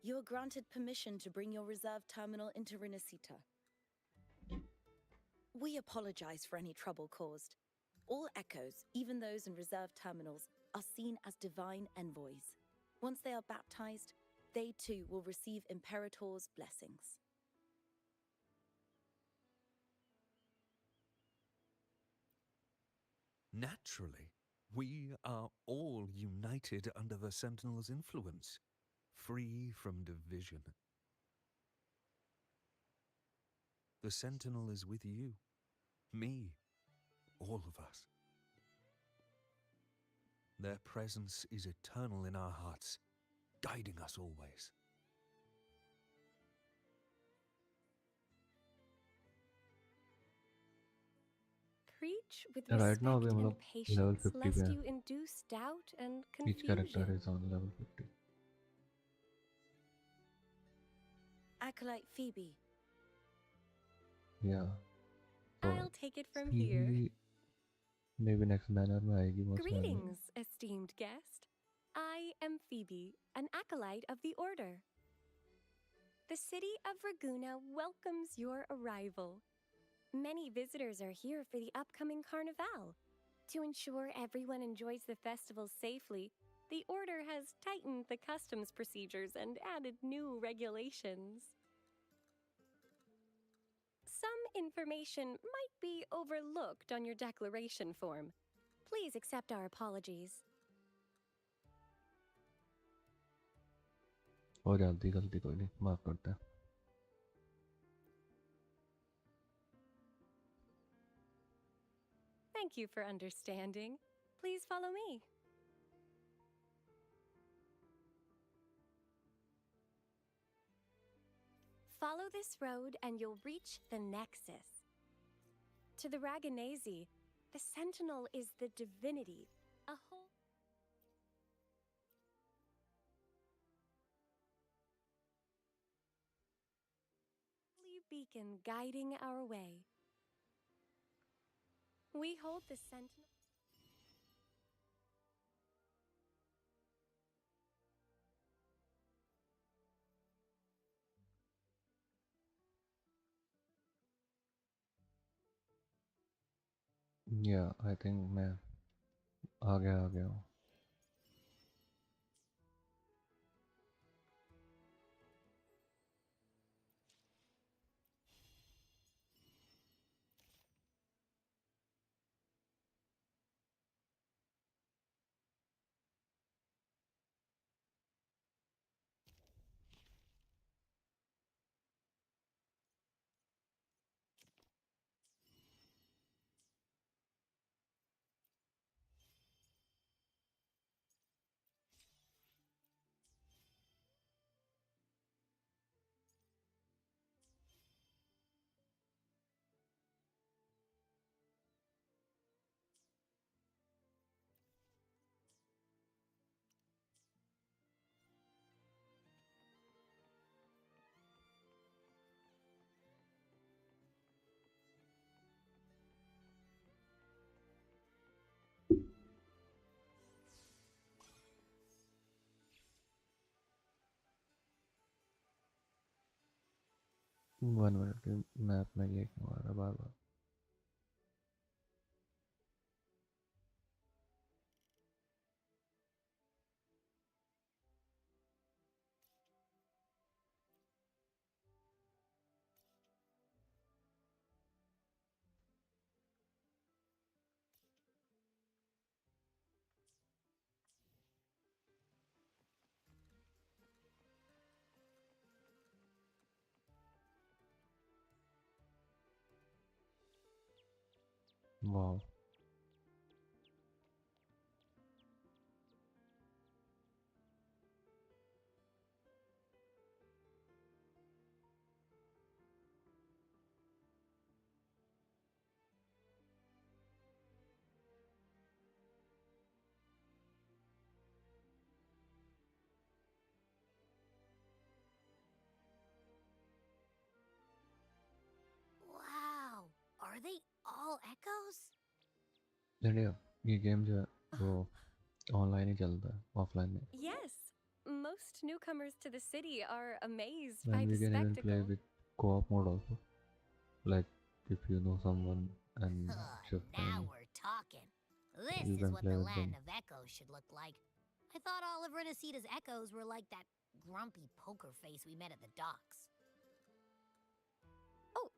You are granted permission to bring your reserved terminal into Rinascita. We apologize for any trouble caused. All echoes, even those in reserved terminals, are seen as divine envoys. Once they are baptized, they too will receive Imperator's blessings. Naturally, we are all united under the Sentinel's influence, free from division. The Sentinel is with you, me, all of us. Their presence is eternal in our hearts, guiding us always. Preach with Right respect now we and level patience, 50 lest पे हैं. you induce doubt and Each character confusion. is on level 50. Acolyte Phoebe. Yeah. So I'll take it from here. Phoebe maybe next banner में आएगी most likely. Greetings, esteemed guest. I am Phoebe, an acolyte of the Order. The city of Raguna welcomes your arrival. Many visitors are here for the upcoming Carnival. To ensure everyone enjoys the festival safely, the Order has tightened the customs procedures and added new regulations. Some information might be overlooked on your declaration form. Please accept our apologies. हो जाती गलती, कोई नहीं, माफ करते हैं. Thank you for understanding. Please follow me. Follow this road and you'll reach the Nexus. To the Raganese, the Sentinel is the divinity, a holy beacon guiding our way. We hold the Sentinel. Yeah, I think मैं आ गया हूँ. One minute, map में ये क्यों आ रहा बार बार. Wow. Wow. Are they all echoes? India ये game जो है वो ऑनलाइन ही चलता है, ऑफलाइन नहीं. Yes, most newcomers to the city are amazed by And the we can even play spectacle. with co-op mode also. Like if you know someone and shift Now time, we're talking. This you is can what play the with them. land of echoes should look like. I thought all of Rinascita's echoes were like that grumpy poker face we met at the docks. Oh.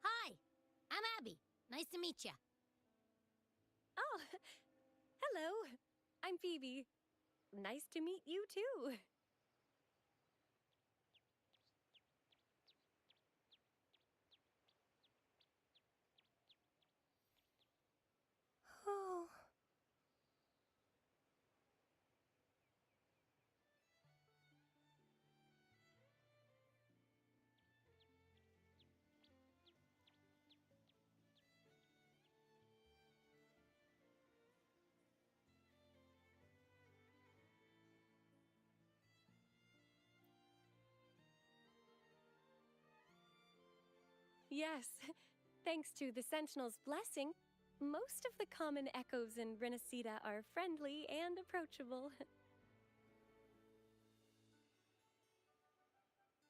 Hi, I'm Abby. Nice to meet you. Oh, hello. I'm Phoebe. Nice to meet you too. Oh. Yes, thanks to the Sentinel's blessing, most of the common echoes in Rinascita are friendly and approachable.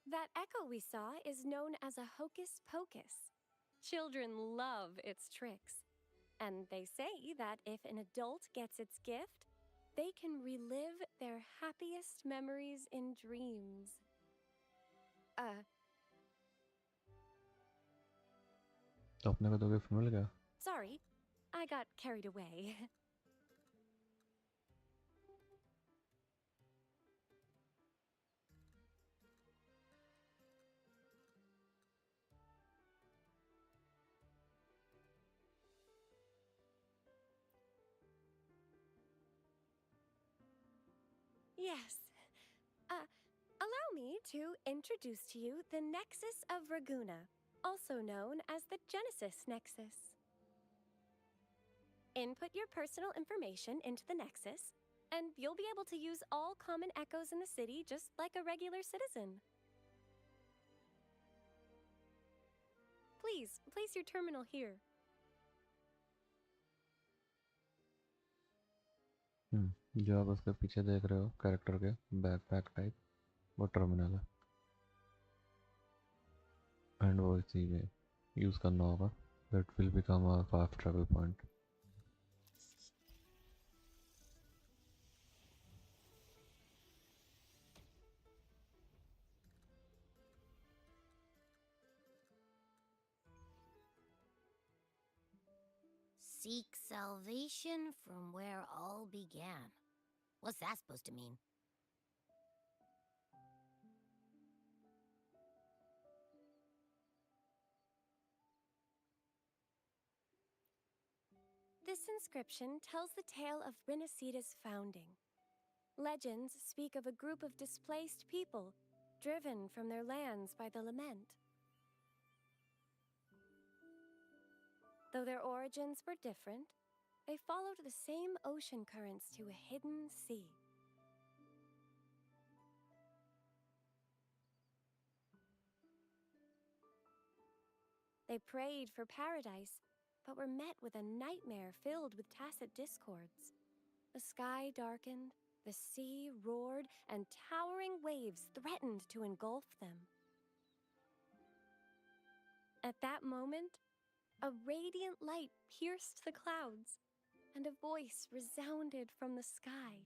That echo we saw is known as a hocus pocus. Children love its tricks. And they say that if an adult gets its gift, they can relive their happiest memories in dreams. तो अपने को तो gift मिल गया. Sorry, I got carried away. Yes. Allow me to introduce to you the Nexus of Raguna, also known as the Genesis Nexus. Input your personal information into the Nexus, and you'll be able to use all common echoes in the city just like a regular citizen. Please, place your terminal here. जो आप उसके पीछे देख रहे हो character के backpack type वो terminal है एंड वो इसी में यूज़ करना होगा that will become a fast travel point Seek salvation from where all began. What's that supposed to mean? This inscription tells the tale of Rinascita's founding. Legends speak of a group of displaced people, driven from their lands by the lament. Though their origins were different, they followed the same ocean currents to a hidden sea. They prayed for paradise, but were met with a nightmare filled with tacit discords. The sky darkened, the sea roared, and towering waves threatened to engulf them. At that moment, a radiant light pierced the clouds, and a voice resounded from the sky.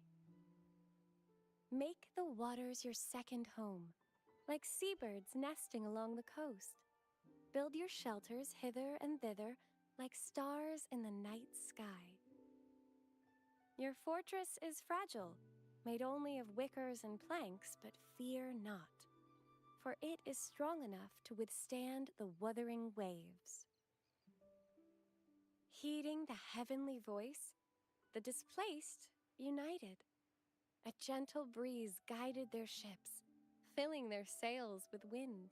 Make the waters your second home, like seabirds nesting along the coast. Build your shelters hither and thither, like stars in the night sky. Your fortress is fragile, made only of wickers and planks, but fear not, for it is strong enough to withstand the wuthering waves. Heeding the heavenly voice, the displaced united. A gentle breeze guided their ships, filling their sails with wind.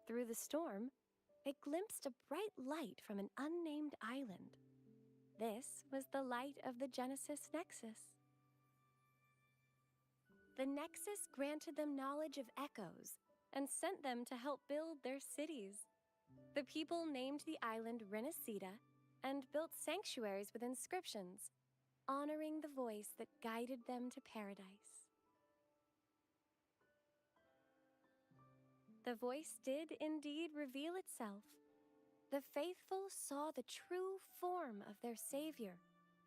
Through the storm, they glimpsed a bright light from an unnamed island. This was the light of the Genesis Nexus. The Nexus granted them knowledge of echoes and sent them to help build their cities. The people named the island Rinascita and built sanctuaries with inscriptions, honoring the voice that guided them to paradise. The voice did indeed reveal itself. The faithful saw the true form of their savior,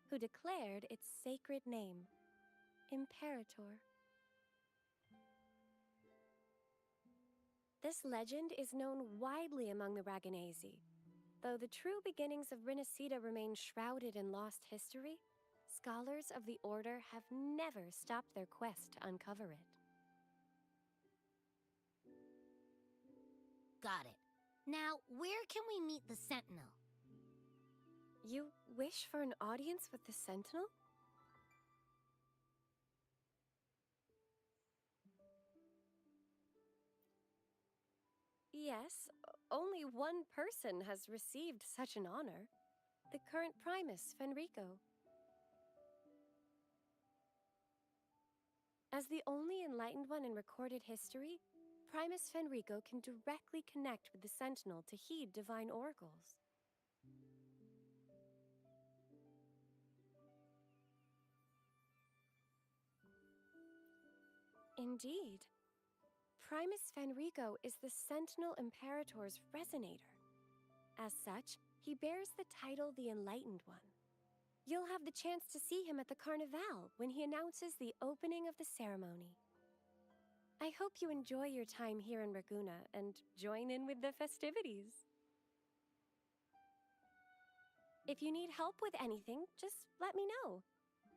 who declared its sacred name, Imperator. This legend is known widely among the Raganesi. Though the true beginnings of Rinascita remain shrouded in lost history, scholars of the Order have never stopped their quest to uncover it. Got it. Now, where can we meet the Sentinel? You wish for an audience with the Sentinel? Yes, only one person has received such an honor. The current Primus, Fenrico. As the only enlightened one in recorded history, Primus Fenrico can directly connect with the Sentinel to heed divine oracles. Indeed. Primus Fenrico is the Sentinel Imperator's resonator. As such, he bears the title the Enlightened One. You'll have the chance to see him at the Carnival when he announces the opening of the ceremony. I hope you enjoy your time here in Raguna and join in with the festivities. If you need help with anything, just let me know.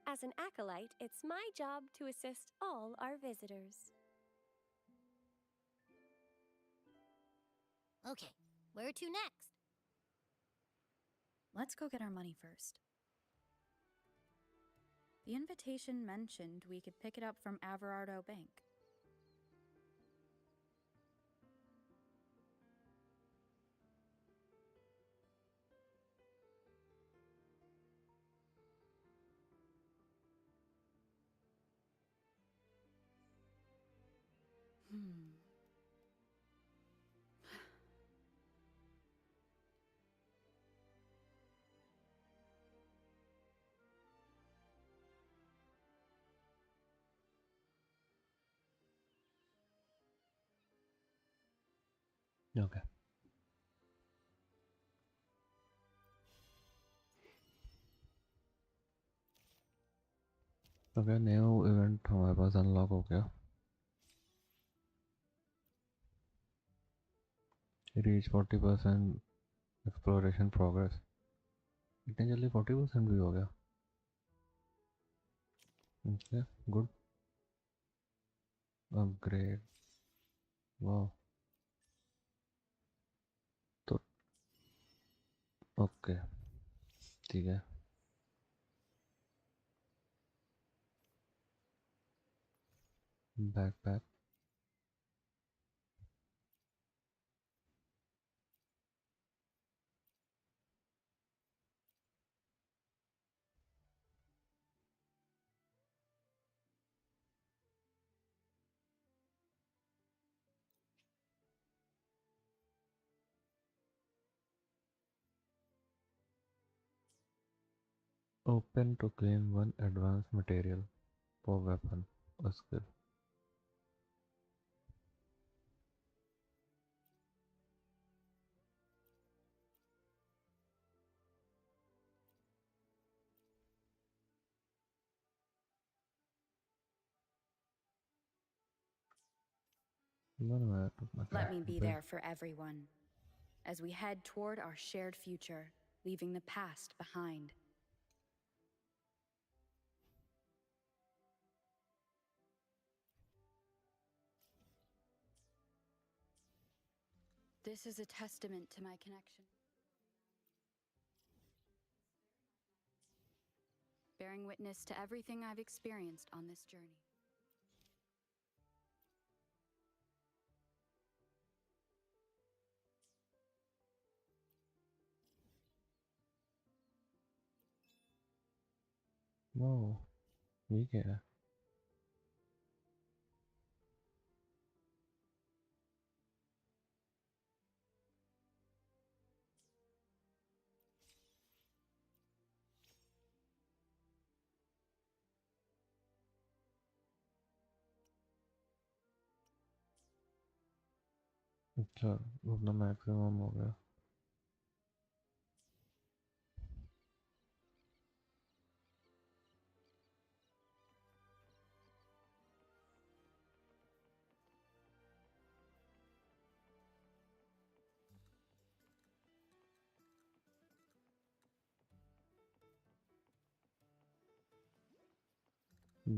As an acolyte, it's my job to assist all our visitors. Okay, where to next? Let's go get our money first. The invitation mentioned we could pick it up from Everardo Bank. Okay. Okay, new event हमारे पास unlock हो गया. Reach 40% exploration progress. इतने जल्दी 40% भी हो गया. Okay, good. Upgrade. Wow. तो okay ठीक है. Backpack. Open to claim one advanced material for weapon or skill. Let me be there for everyone, as we head toward our shared future, leaving the past behind. This is a testament to my connection. Bearing witness to everything I've experienced on this journey. No, ये क्या है? अच्छा, अपना maximum हो गया.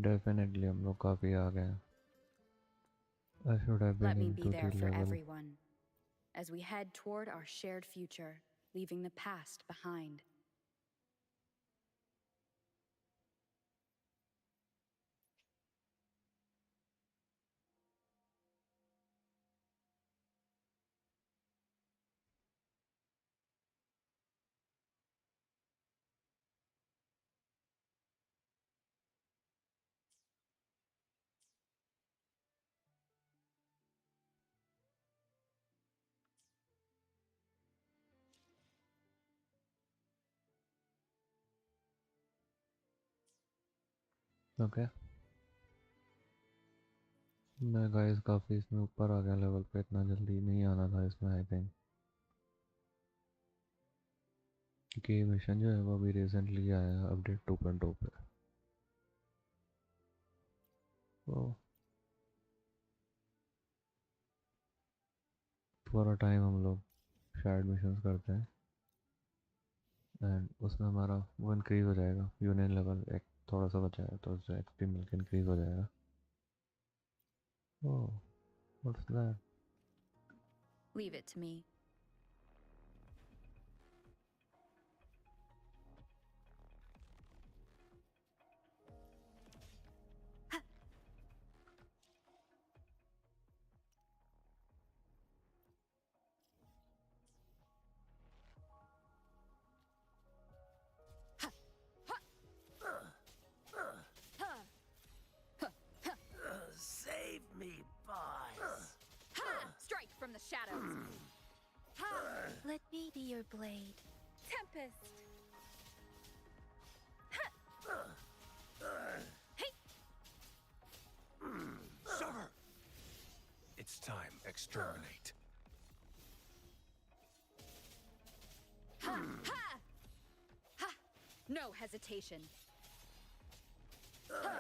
Definitely हम लोग काफी आ गए हैं. I should have Let been me be into there the for level. everyone, as we head toward our shared future, leaving the past behind. Okay. मैं गाइस काफी इसमें ऊपर आ गया लेवल पे. इतना जल्दी नहीं आना था इसमें आई थिंक, क्योंकि ये मिशन जो है वो अभी रिसेंटली आया है अपडेट 2.0 पे. तो पूरा टाइम हम लोग शायद मिशंस करते हैं एंड उसमें हमारा वो इंक्रीज हो जाएगा. यूनियन लेवल एक थोड़ा सा बचा है तो उससे एक्सपी मिलकर इंक्रीज हो जाएगा. Oh, what's that? Leave it to me. the shadows. Let me be your blade. Tempest! Sever! It's time, exterminate. Ha! Ha! Ha! No hesitation. Ha!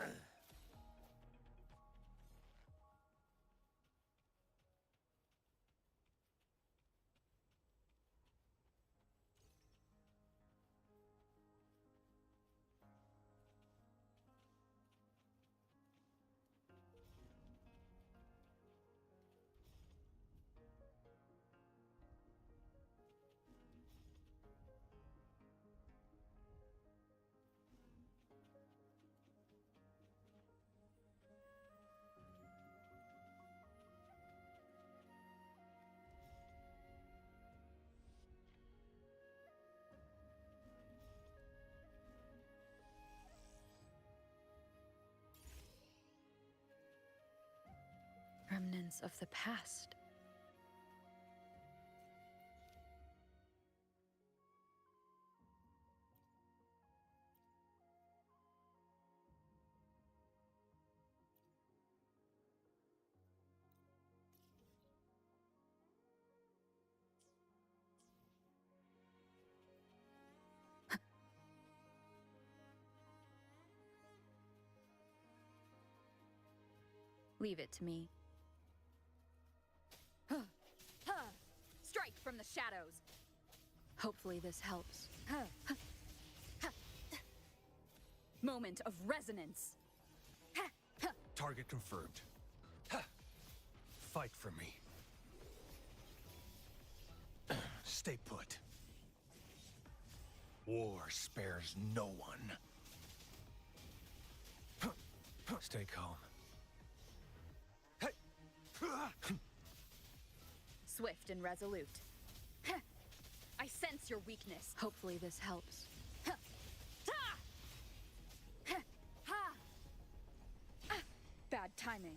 Remnants of the past. Leave it to me. Strike from the shadows. Hopefully this helps. Moment of resonance. Target confirmed. Ha! Fight for me. Stay put. War spares no one. Stay calm. Swift and resolute. I sense your weakness. Hopefully this helps. Bad timing.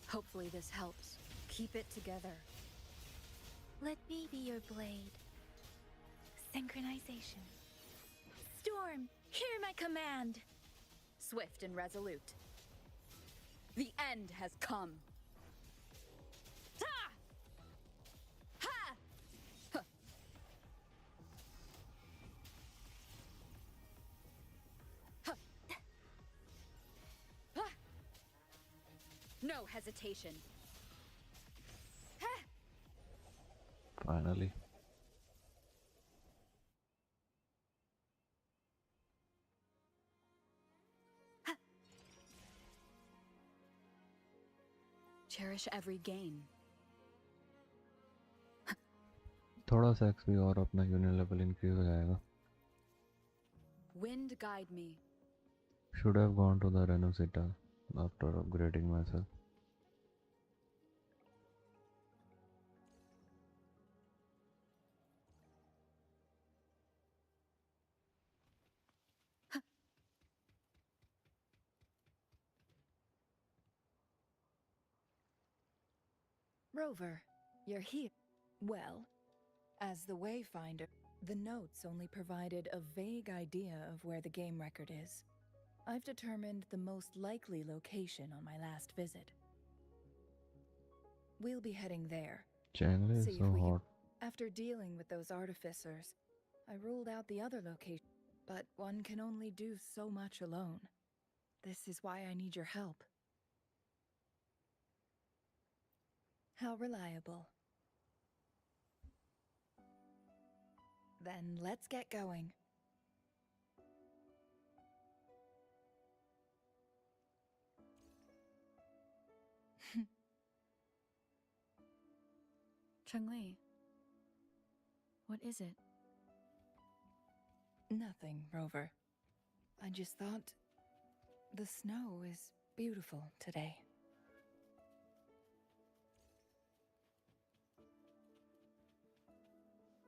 Hopefully this helps. Keep it together. Let me be your blade. Synchronization. Storm, hear my command. Swift and resolute. The end has come. Ha! Ha! Huh. Huh. Ah! No hesitation. Finally. Cherish every gain. थोड़ा सा XP और अपना union level increase हो जाएगा. Wind guide me. Should have gone to the Rinascita after upgrading myself. Rover, you're here. Well, as the Wayfinder, the notes only provided a vague idea of where the game record is. I've determined the most likely location on my last visit. We'll be heading there. Channel is See if so we can- hot. After dealing with those artificers, I ruled out the other location, but one can only do so much alone. This is why I need your help. How reliable. Then let's get going. Cheng-Li, what is it? Nothing, Rover. I just thought the snow is beautiful today.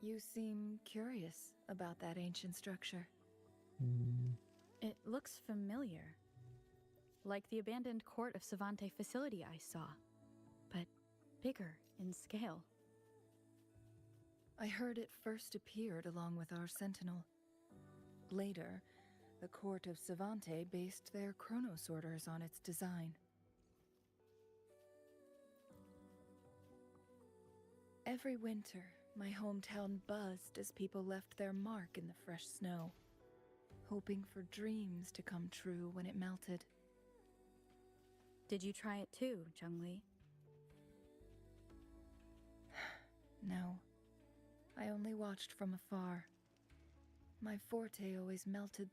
You seem curious about that ancient structure. It looks familiar. Like the abandoned court of Savante facility I saw, but bigger in scale. I heard it first appeared along with our sentinel. Later, the court of Savante based their Chronos orders on its design. Every winter, my hometown buzzed as people left their mark in the fresh snow, hoping for dreams to come true when it melted. Did you try it too, Zhengli? No. I only watched from afar. My forte always melted.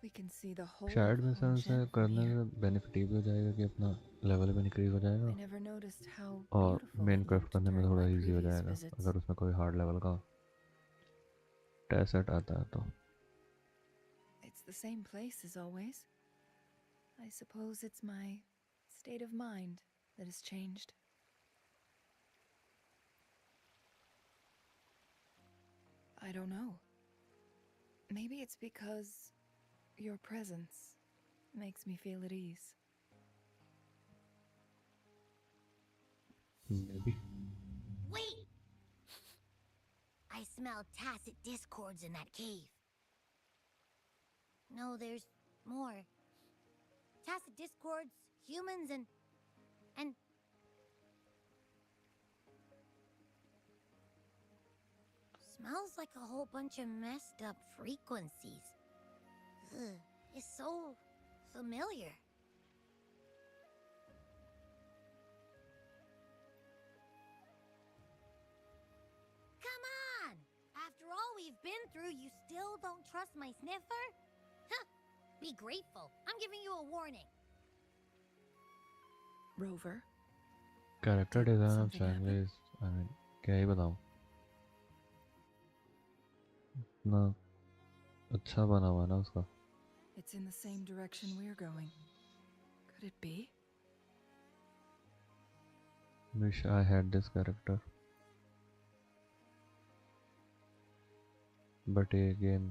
We can see the whole शायद of में से उसे Hongzhen from करने here. से benefit ये भी हो जाएगा कि अपना लेवल भी इंक्रीज हो I जाएगा never noticed how और beautiful main it craft looked करने में during थोड़ा my इजी हो previous जाएगा visits. अगर उसमें कोई हार्ड लेवल का टेस्ट आता है तो. It's the same place as always. I suppose it's my state of mind that has changed. I don't know. Maybe it's because your presence makes me feel at ease. Maybe. Wait! I smell tacit discords in that cave. No, there's more. Tacit discords, humans, and smells like a whole bunch of messed up frequencies. Ugh, it's so familiar. Come on! After all we've been through, you still don't trust my sniffer? Huh! Be grateful. I'm giving you a warning. Rover? Character Did design of something happen? Chinese, I mean, क्या ही बताऊं. इतना अच्छा बना हुआ है ना उसका. It's in the same direction we're going. Could it be? Wish I had this character. But ये गेम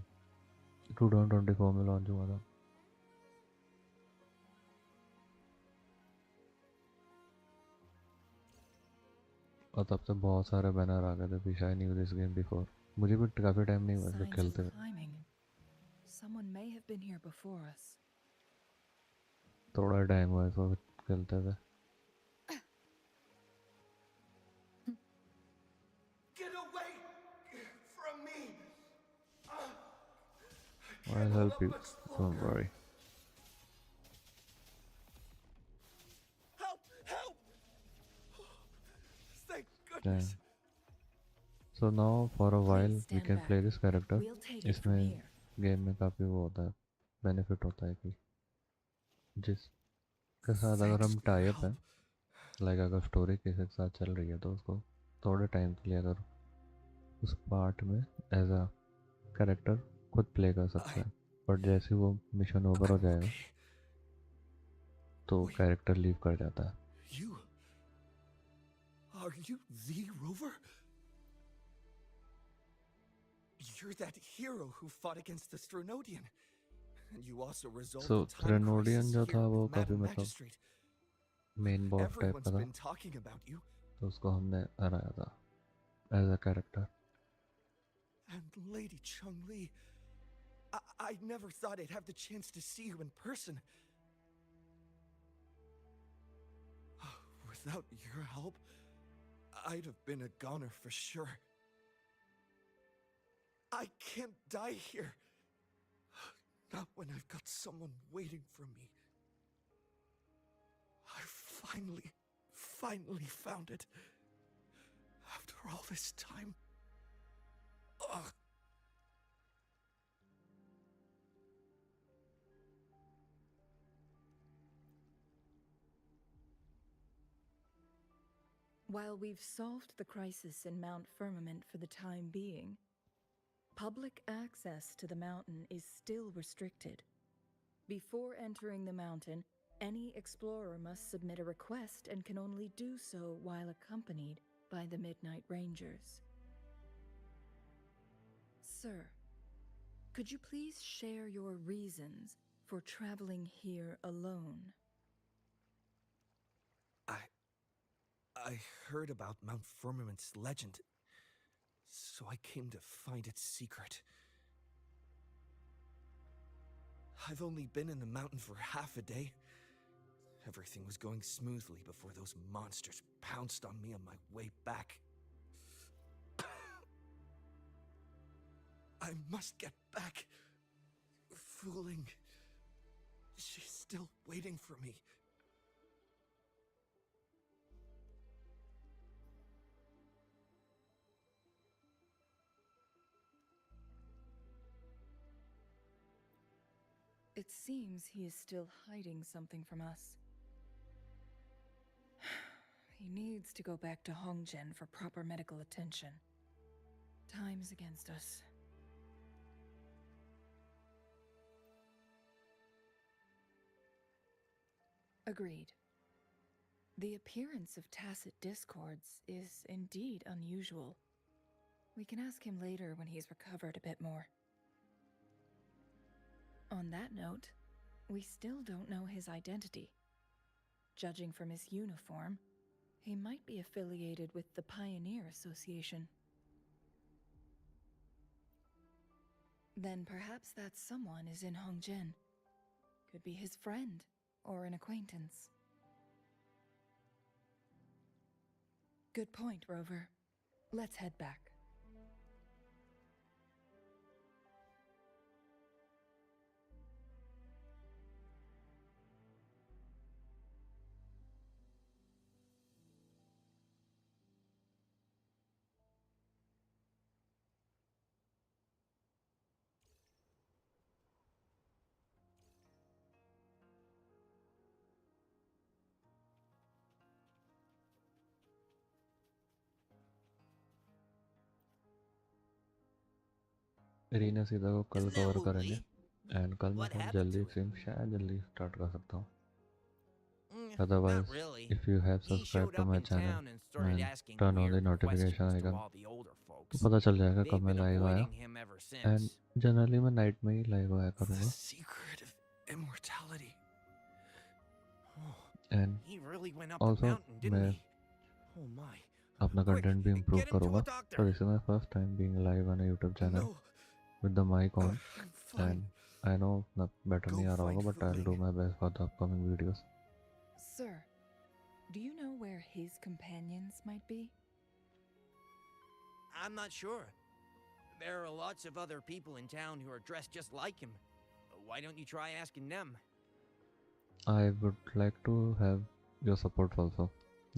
2024 में लॉन्च हुआ था. और तब से बहुत सारे बैनर आ गए थे. Wish I knew this game before. मुझे भी काफी टाइम नहीं हुआ इसको Signs खेलते of हुए. climbing. Someone may have been here before us. थोड़ा टाइम हुआ इसको खेलते हुए. Get away from me! I'll help you. Don't worry. Help! Help! Thank Damn. goodness. So now for a while we stand can back. play this character. We'll take it from इसमें here. Game में काफी वो होता है, benefit होता है कि जिसके साथ अगर हम टाई अप हैं, लाइक अगर स्टोरी किसी के साथ चल रही है तो उसको थोड़े टाइम के लिए अगर उस पार्ट में एज अ कैरेक्टर खुद प्ले कर सकते हैं. बट जैसे वो मिशन ओवर हो जाएगा तो कैरेक्टर लीव कर जाता है. You? Are you the Rover? You're that hero who fought against the Stronodian. And you also resolved So the time Stronodian crisis जो here था वो with काफी Madam मतलब Magistrate. Main boss type Everyone's का था, been talking about you. तो उसको हमने हराया था as a character. And Lady Chun-Li, I never thought I'd have the chance to see you in person. Without your help, I'd have been a goner for sure. I can't die here. Not when I've got someone waiting for me. I finally found it. After all this time. Ugh. While we've solved the crisis in Mount Firmament for the time being, public access to the mountain is still restricted. Before entering the mountain, any explorer must submit a request and can only do so while accompanied by the Midnight Rangers. Sir, could you please share your reasons for traveling here alone? I heard about Mount Firmament's legend, so I came to find its secret. I've only been in the mountain for half a day. Everything was going smoothly before those monsters pounced on me on my way back. I must get back. Fooling. She's still waiting for me. It seems he is still hiding something from us. He needs to go back to Hongjian for proper medical attention. Time's against us. Agreed. The appearance of tacit discords is indeed unusual. We can ask him later when he's recovered a bit more. On that note, we still don't know his identity. Judging from his uniform, he might be affiliated with the Pioneer Association. Then perhaps that someone is in Hongjian. Could be his friend or an acquaintance. Good point, Rover. Let's head back. रीनासीता को कल Isn't that cover lovely? करेंगे and कल मैं What शायद happened जल्दी to it? Stream शायद जल्दी start कर सकता हूँ. Not Otherwise, really. if you have He showed subscribed to up my in channel town and started and asking turn on the weird notification questions to icon, all the older तो folks. पता चल जाएगा कब They've मैं been live आया. avoiding him ever and since. Generally मैं night में ही live आया The करूँगा. secret of immortality. Oh, and He really went up the also mountain, didn't मैं he? oh my. अपना Quick, कंटेंट भी इम्प्रूव get him to करूँगा. a So doctor. this is my first time being live on a YouTube channel No, with the mic on, I'm fine. and I know not better Go नहीं आ रहा find होगा, but I'll do Fooling. my best for the upcoming videos. Sir, do you know where his companions might be? I'm not sure. There are lots of other people in town who are dressed just like him. Why don't you try asking them? I would like to have your support also.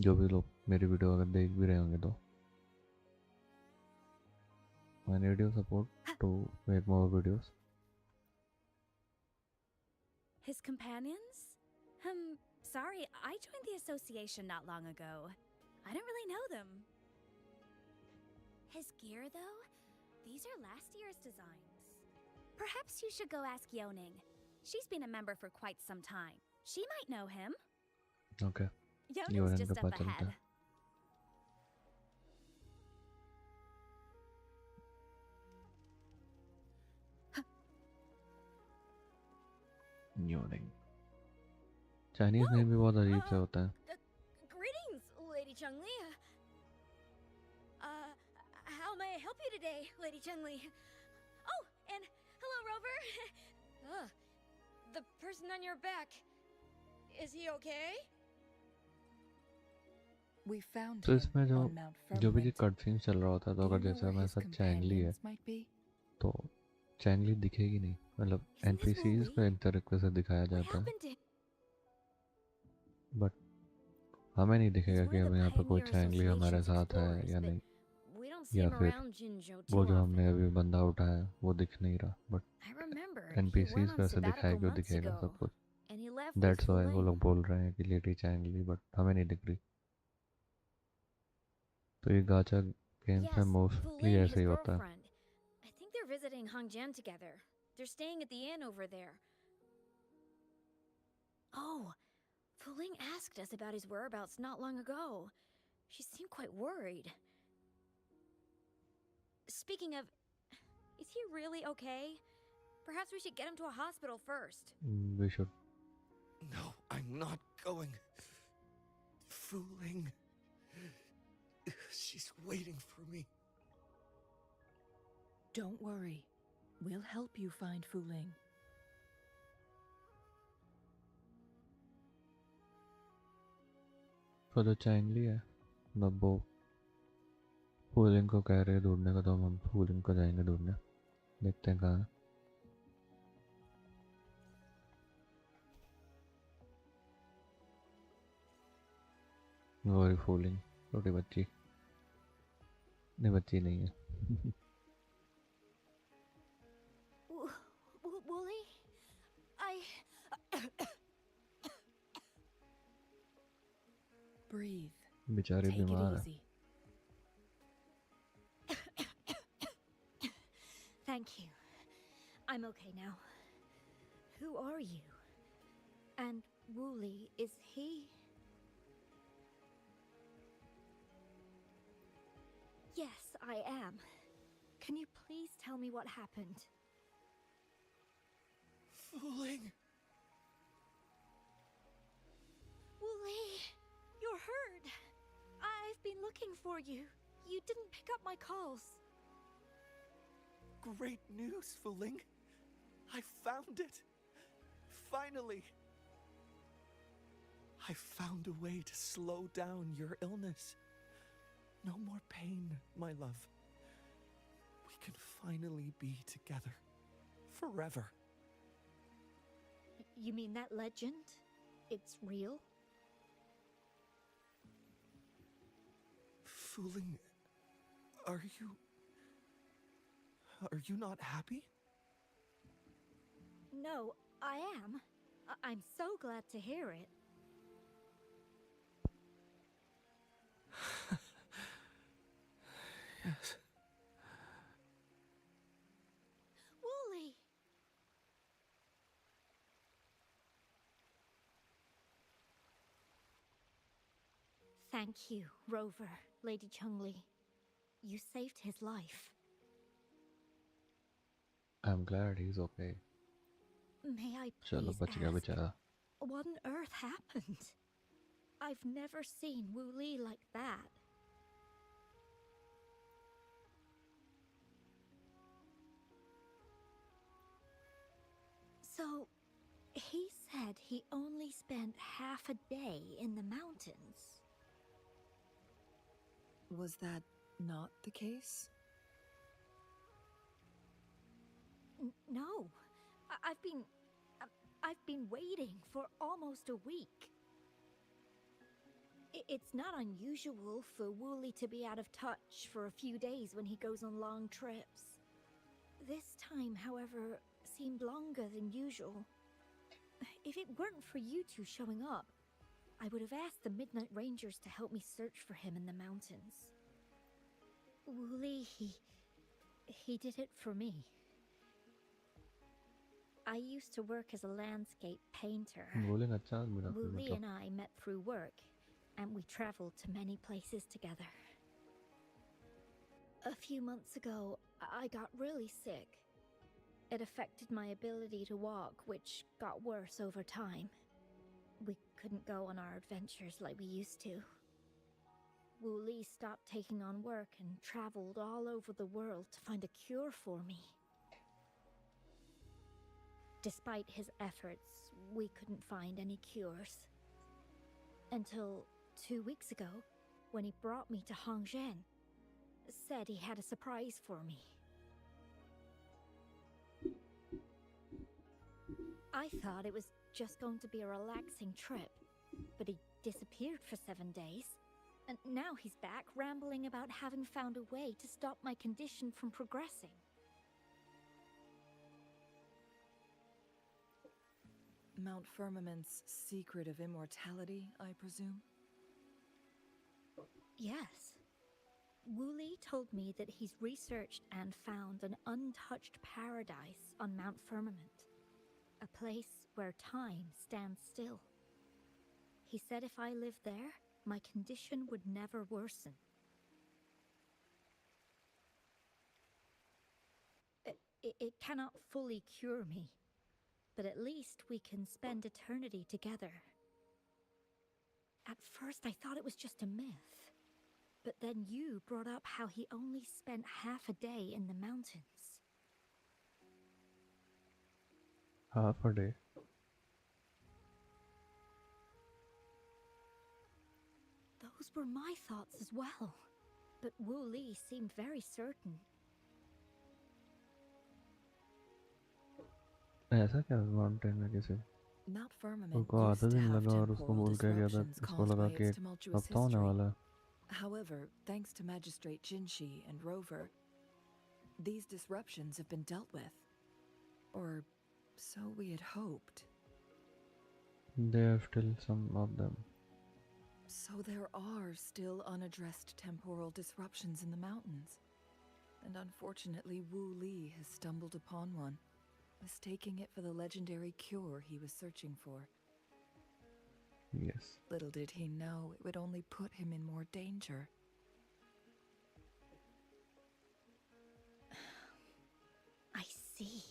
जो भी लोग मेरी video अगर देख भी रहे होंगे तो I need your support to make more videos. His companions? Sorry, I joined the association not long ago. I don't really know them. His gear, though? These are last year's designs. Perhaps you should go ask Yoning. She's been a member for quite some time. She might know him. Okay. Yoning's Yoning just के up पास चलते ahead. हैं. Yoning. Chinese name भी बहुत अजीब से होता है. Greetings, Lady Chungli. How may I help you today, Lady Chungli? Oh, and hello, Rover. The person on your back. Is he okay? We found तो him इसमें जो on Mount जो भी Firmament. कट सीन चल रहा होता है, तो Do you अगर know जैसे where हमारे his साथ चैंगली है companions might be? तो चैंगली दिखेगी नहीं. मतलब Isn't this NPCs को Wooly? एक तरीके से दिखाया What जाता है, happened to him? बट हमें नहीं He's दिखेगा one कि of अब the यहाँ पे कोई Pioneer चैंगली हमारे Association's साथ है explorers, या but नहीं. We don't see या him फिर around Jinzhou वो too जो हमने often. अभी बंदा उठाया है वो दिख नहीं रहा, but I remember he NPCs went को on ऐसे दिखाया sabbatical क्यों months दिखेगा ago, सब कुछ. and he left with that's why वो लोग Fuling. बोल रहे हैं कि लेडी चैंगली, बट हमें नहीं दिख रही. तो ये गाचा गेम्स में Yes, मोस्टली Fuling, ऐसे his ही होता है. girlfriend. I think they're visiting Hongjian together. They're staying at the inn over there. Oh, Fuling asked us about his whereabouts not long ago. She seemed quite worried. Speaking of, is he really okay? Perhaps we should get him to a hospital first. We should. No, I'm not going. Fooling. She's waiting for me. Don't worry. We'll help you find Fuling. वो तो चाइनली है. मतलब वो fooling को कह रहे हैं ढूंढने का, तो हम फूलिंग को जाएंगे ढूंढने. देखते हैं कहाँ है. और फूलिंग छोटी बच्ची. नहीं, बच्ची नहीं है. Wooly? Breathe. बेचारी Take it बीमार है. easy. Thank you. I'm okay now. Who are you? And Wooly, is he? Yes, I am. Can you please tell me what happened? Fooling. Wooly, you're hurt. I've been looking for you. You didn't pick up my calls. Great news, Fooling. I found it. Finally. I found a way to slow down your illness. No more pain, my love. We can finally be together. Forever. You mean that legend? It's real? Fooling, are you not happy? No, I am. I'm so glad to hear it. Yes. Wooly! Thank you, Rover, Lady Chungli. You saved his life. I'm glad he's okay. May I चलो please बच गया ask, बेचारा. what on earth happened? I've never seen Wooly like that. So, he said he only spent half a day in the mountains. Was that not the case? No. I've been waiting for almost a week. It's not unusual for Wooly to be out of touch for a few days when he goes on long trips. This time, however, seemed longer than usual. If it weren't for you two showing up, I would have asked the Midnight Rangers to help me search for him in the mountains. Wooly, he did it for me. I used to work as a landscape painter. Bowling अच्छा आदमी था फिर Wooly मतलब. and I met through work, and we traveled to many places together. A few months ago, I got really sick. It affected my ability to walk, which got worse over time. We couldn't go on our adventures like we used to. Wooly stopped taking on work and traveled all over the world to find a cure for me. Despite his efforts, we couldn't find any cures. Until 2 weeks ago, when he brought me to Hongjian, said he had a surprise for me. I thought it was just going to be a relaxing trip, but he disappeared for 7 days. And now he's back rambling about having found a way to stop my condition from progressing. Mount Firmament's secret of immortality, I presume? Yes. Wooly told me that he's researched and found an untouched paradise on Mount Firmament, a place where time stands still. He said if I lived there, my condition would never worsen. It cannot fully cure me, but at least we can spend eternity together. At first, I thought it was just a myth. But then you brought up how he only spent half a day in the mountains. Half a day. Those were my thoughts as well. But Wu Li seemed very certain. ऐसा क्या mountain में किसी Mount Firmament उसको आधा used to दिन have लगा और उसको temporal बोल के गया था disruptions इसको caused लगा by कि its एक tumultuous हफ्ता होने history. वाला है. However, thanks to Magistrate Jinshi and Rover, these disruptions have been dealt with. Or so we had hoped. There are still some of them. So there are still unaddressed temporal disruptions in the mountains. And unfortunately, Wu Li has stumbled upon one, mistaking it for the legendary cure he was searching for. Yes. Little did he know it would only put him in more danger. I see.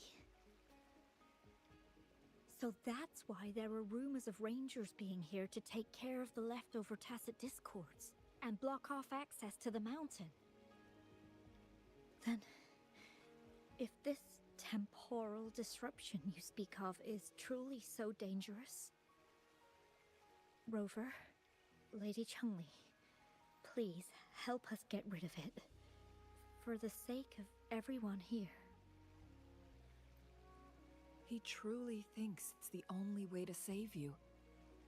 So that's why there were rumors of rangers being here to take care of the leftover tacit discords and block off access to the mountain. Then, if this temporal disruption you speak of is truly so dangerous, Rover, Lady Chungli, please help us get rid of it. For the sake of everyone here. He truly thinks it's the only way to save you.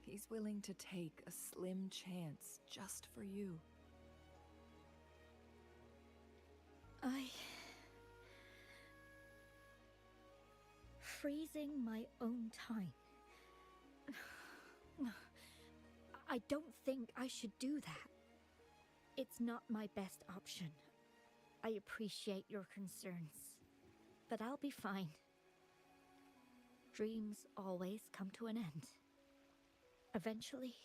He's willing to take a slim chance just for you. Freezing my own time. I don't think I should do that. It's not my best option. I appreciate your concerns, but I'll be fine. Dreams always come to an end. Eventually,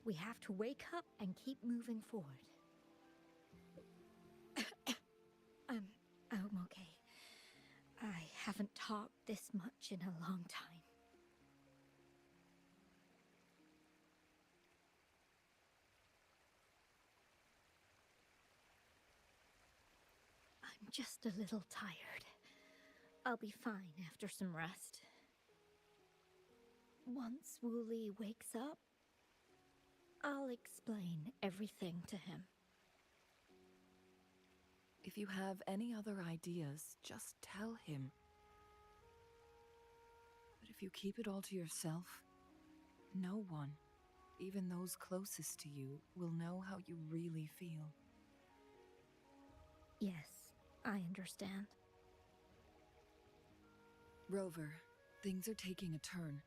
we have to wake up and keep moving forward. I'm okay. I haven't talked this much in a long time. I'm just a little tired. I'll be fine after some rest. Once Wu Li wakes up, I'll explain everything to him. If you have any other ideas, just tell him. But if you keep it all to yourself, no one, even those closest to you, will know how you really feel. Yes, I understand. Rover, things are taking a turn.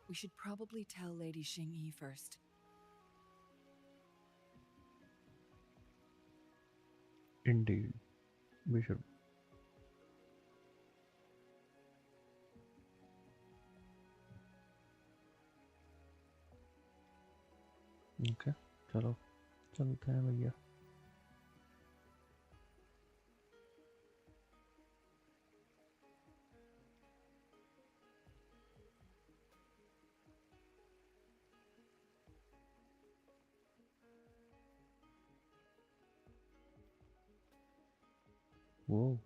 We should probably tell Lady Xingyi first. Indeed, we should. Okay, चलो चलते हैं भैया. Whoa.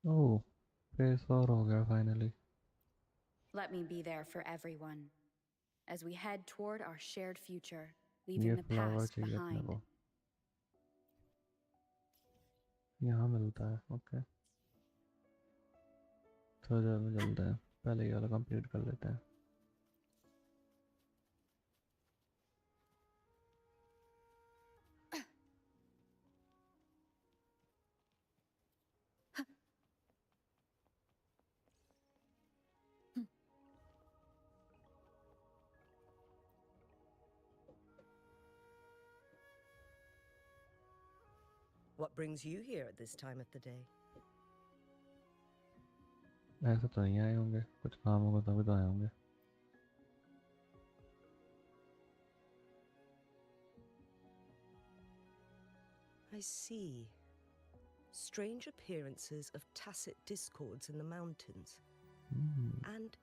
Oh, phase 4 हो गया finally. Let me be there for everyone as we head toward our shared future, ये leaving the flower past चाहिए अपने behind. को. यहाँ मिलता है. Okay. तो जल्दी है. पहले ये वाला complete कर लेते हैं. What brings you here at this time of the day? ऐसे तो नहीं आए होंगे. कुछ काम होगा तभी तो आए होंगे. I see. Strange appearances of tacit discords in the mountains. And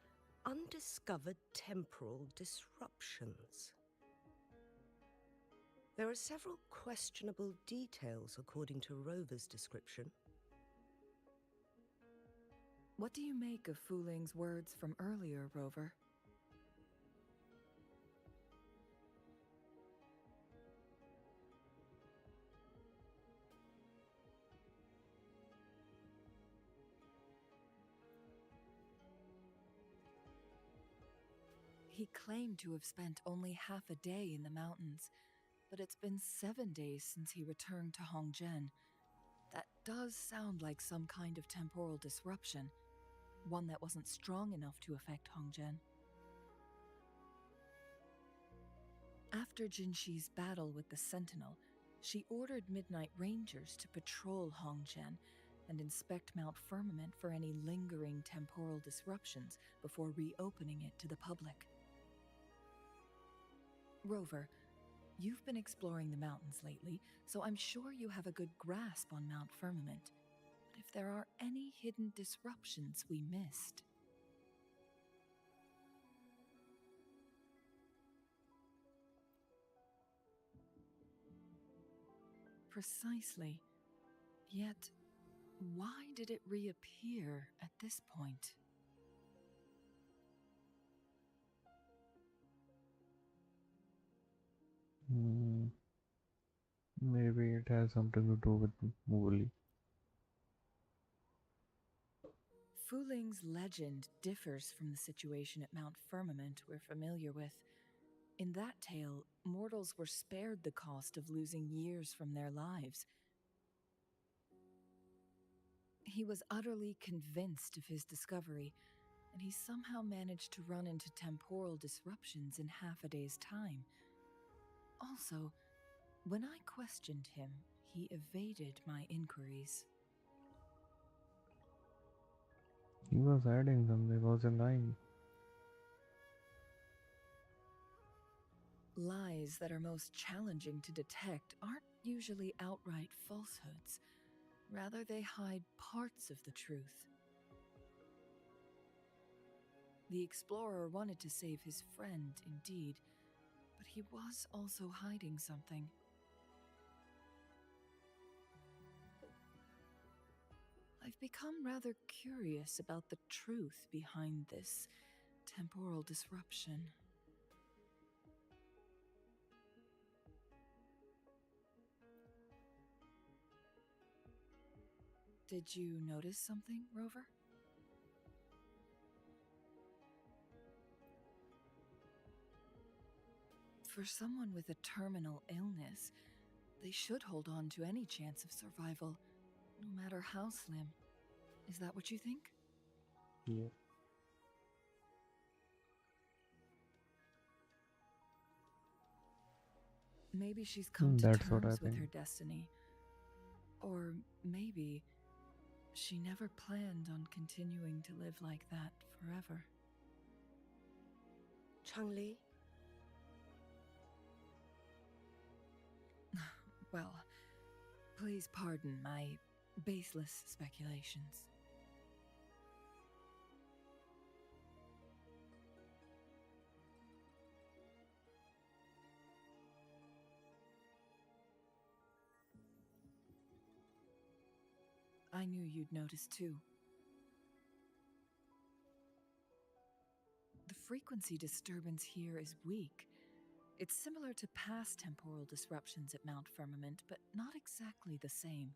undiscovered temporal disruptions. There are several questionable details according to Rover's description. What do you make of Fuling's words from earlier, Rover? He claimed to have spent only half a day in the mountains, but it's been 7 days since he returned to Hongzhen. That does sound like some kind of temporal disruption, one that wasn't strong enough to affect Hongzhen. After Jinshi's battle with the Sentinel, she ordered Midnight Rangers to patrol Hongzhen and inspect Mount Firmament for any lingering temporal disruptions before reopening it to the public. Rover, you've been exploring the mountains lately, so I'm sure you have a good grasp on Mount Firmament. But if there are any hidden disruptions we missed... Precisely. Yet, why did it reappear at this point? Maybe it has something to do with Mowgli. Fuling's legend differs from the situation at Mount Firmament we're familiar with. In that tale, mortals were spared the cost of losing years from their lives. He was utterly convinced of his discovery, and he somehow managed to run into temporal disruptions in half a day's time. Also, when I questioned him, he evaded my inquiries. He was hiding something, wasn't lying. Lies that are most challenging to detect aren't usually outright falsehoods. Rather, they hide parts of the truth. The explorer wanted to save his friend, indeed, but he was also hiding something. I've become rather curious about the truth behind this temporal disruption. Did you notice something, Rover? For someone with a terminal illness, they should hold on to any chance of survival, no matter how slim. Is that what you think? Yeah. Maybe she's come to That's what I terms with think. her destiny. Or maybe she never planned on continuing to live like that forever. Changli? Well, please pardon my baseless speculations. I knew you'd notice too. frequency disturbance here is weak. It's similar to past temporal disruptions at Mount Firmament, but not exactly the same.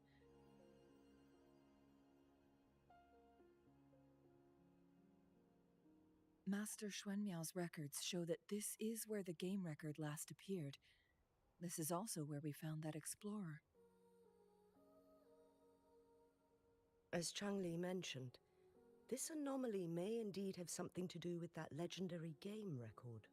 Master Xuanmiao's records show that this is where the game record last appeared. This is also where we found that explorer. As Changli mentioned, this anomaly may indeed have something to do with that legendary game record.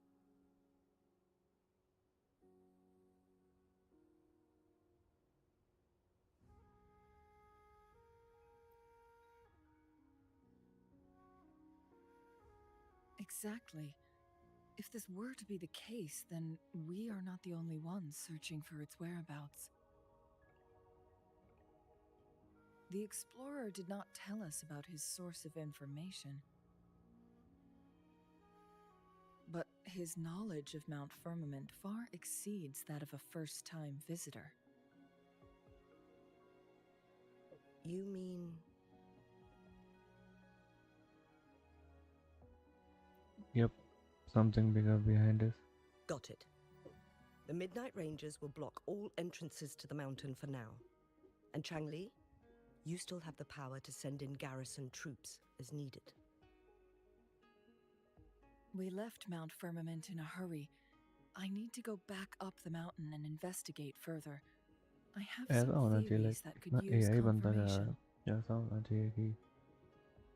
Exactly. If this were to be the case, then we are not the only ones searching for its whereabouts. The explorer did not tell us about his source of information. But his knowledge of Mount Firmament far exceeds that of a first-time visitor. You mean... Yep, something bigger behind us. Got it. The Midnight Rangers will block all entrances to the mountain for now. And Changli, you still have the power to send in garrison troops as needed. We left Mount Firmament in a hurry. I need to go back up the mountain and investigate further. I have ऐसा some होना चाहिए theories like that इतना could use AI बनता जा रहा confirmation. है ऐसा होना चाहिए कि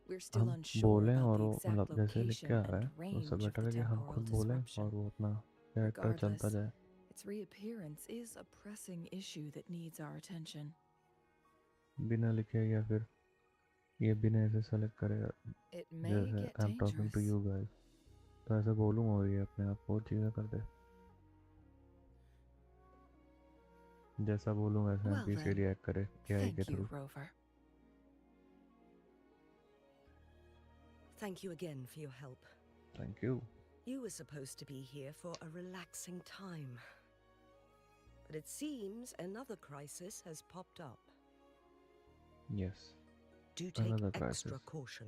We're still हम unsure बोलें about और the वो exact मतलब जैसे लिख के location आ रहा and है तो उससे range of बेटर the है कि हम temporal खुद बोलें disruption. और वो अपना कैरेक्टर चलता Regardless, जाए. its reappearance is a pressing issue that needs our attention. बिना लिखे या फिर ये बिना ऐसे सेलेक्ट करेगा It may जैसे get I am talking to dangerous. You guys तो ऐसे बोलूँगा और ये अपने आप को चीज़ें कर दे जैसा बोलूँगा ऐसे Well NPC then, रिएक्ट करे AI के thank you, through. Rover. Thank you again for your help. Thank you. You were supposed to be here for a relaxing time. But it seems another crisis has popped up. Yes. Do take Another extra crisis. caution.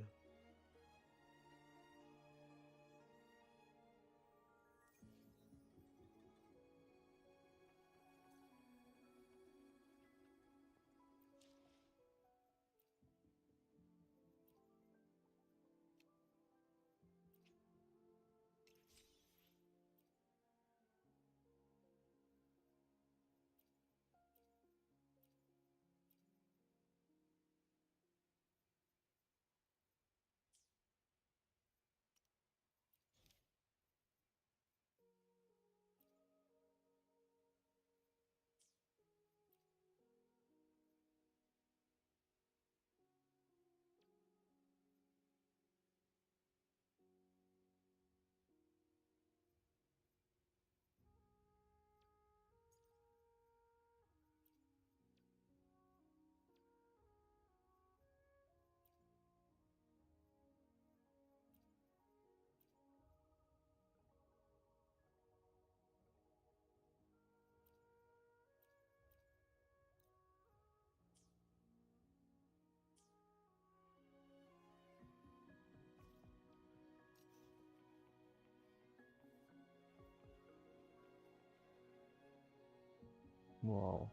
Wow.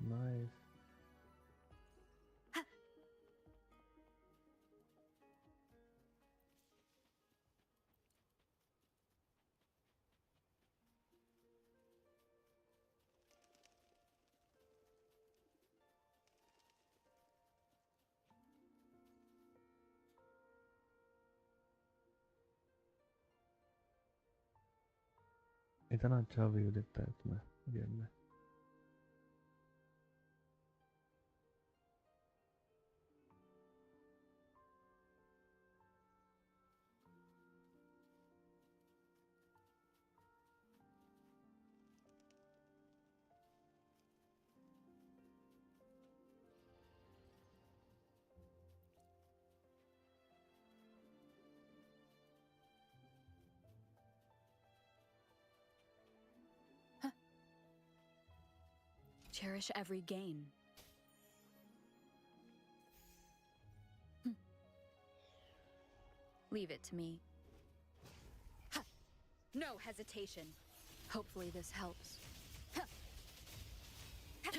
Nice. इतना अच्छा view दिखता है इसमें game में. Cherish every gain. Leave it to me. Ha! No hesitation. Hopefully this helps. Ha! Ha!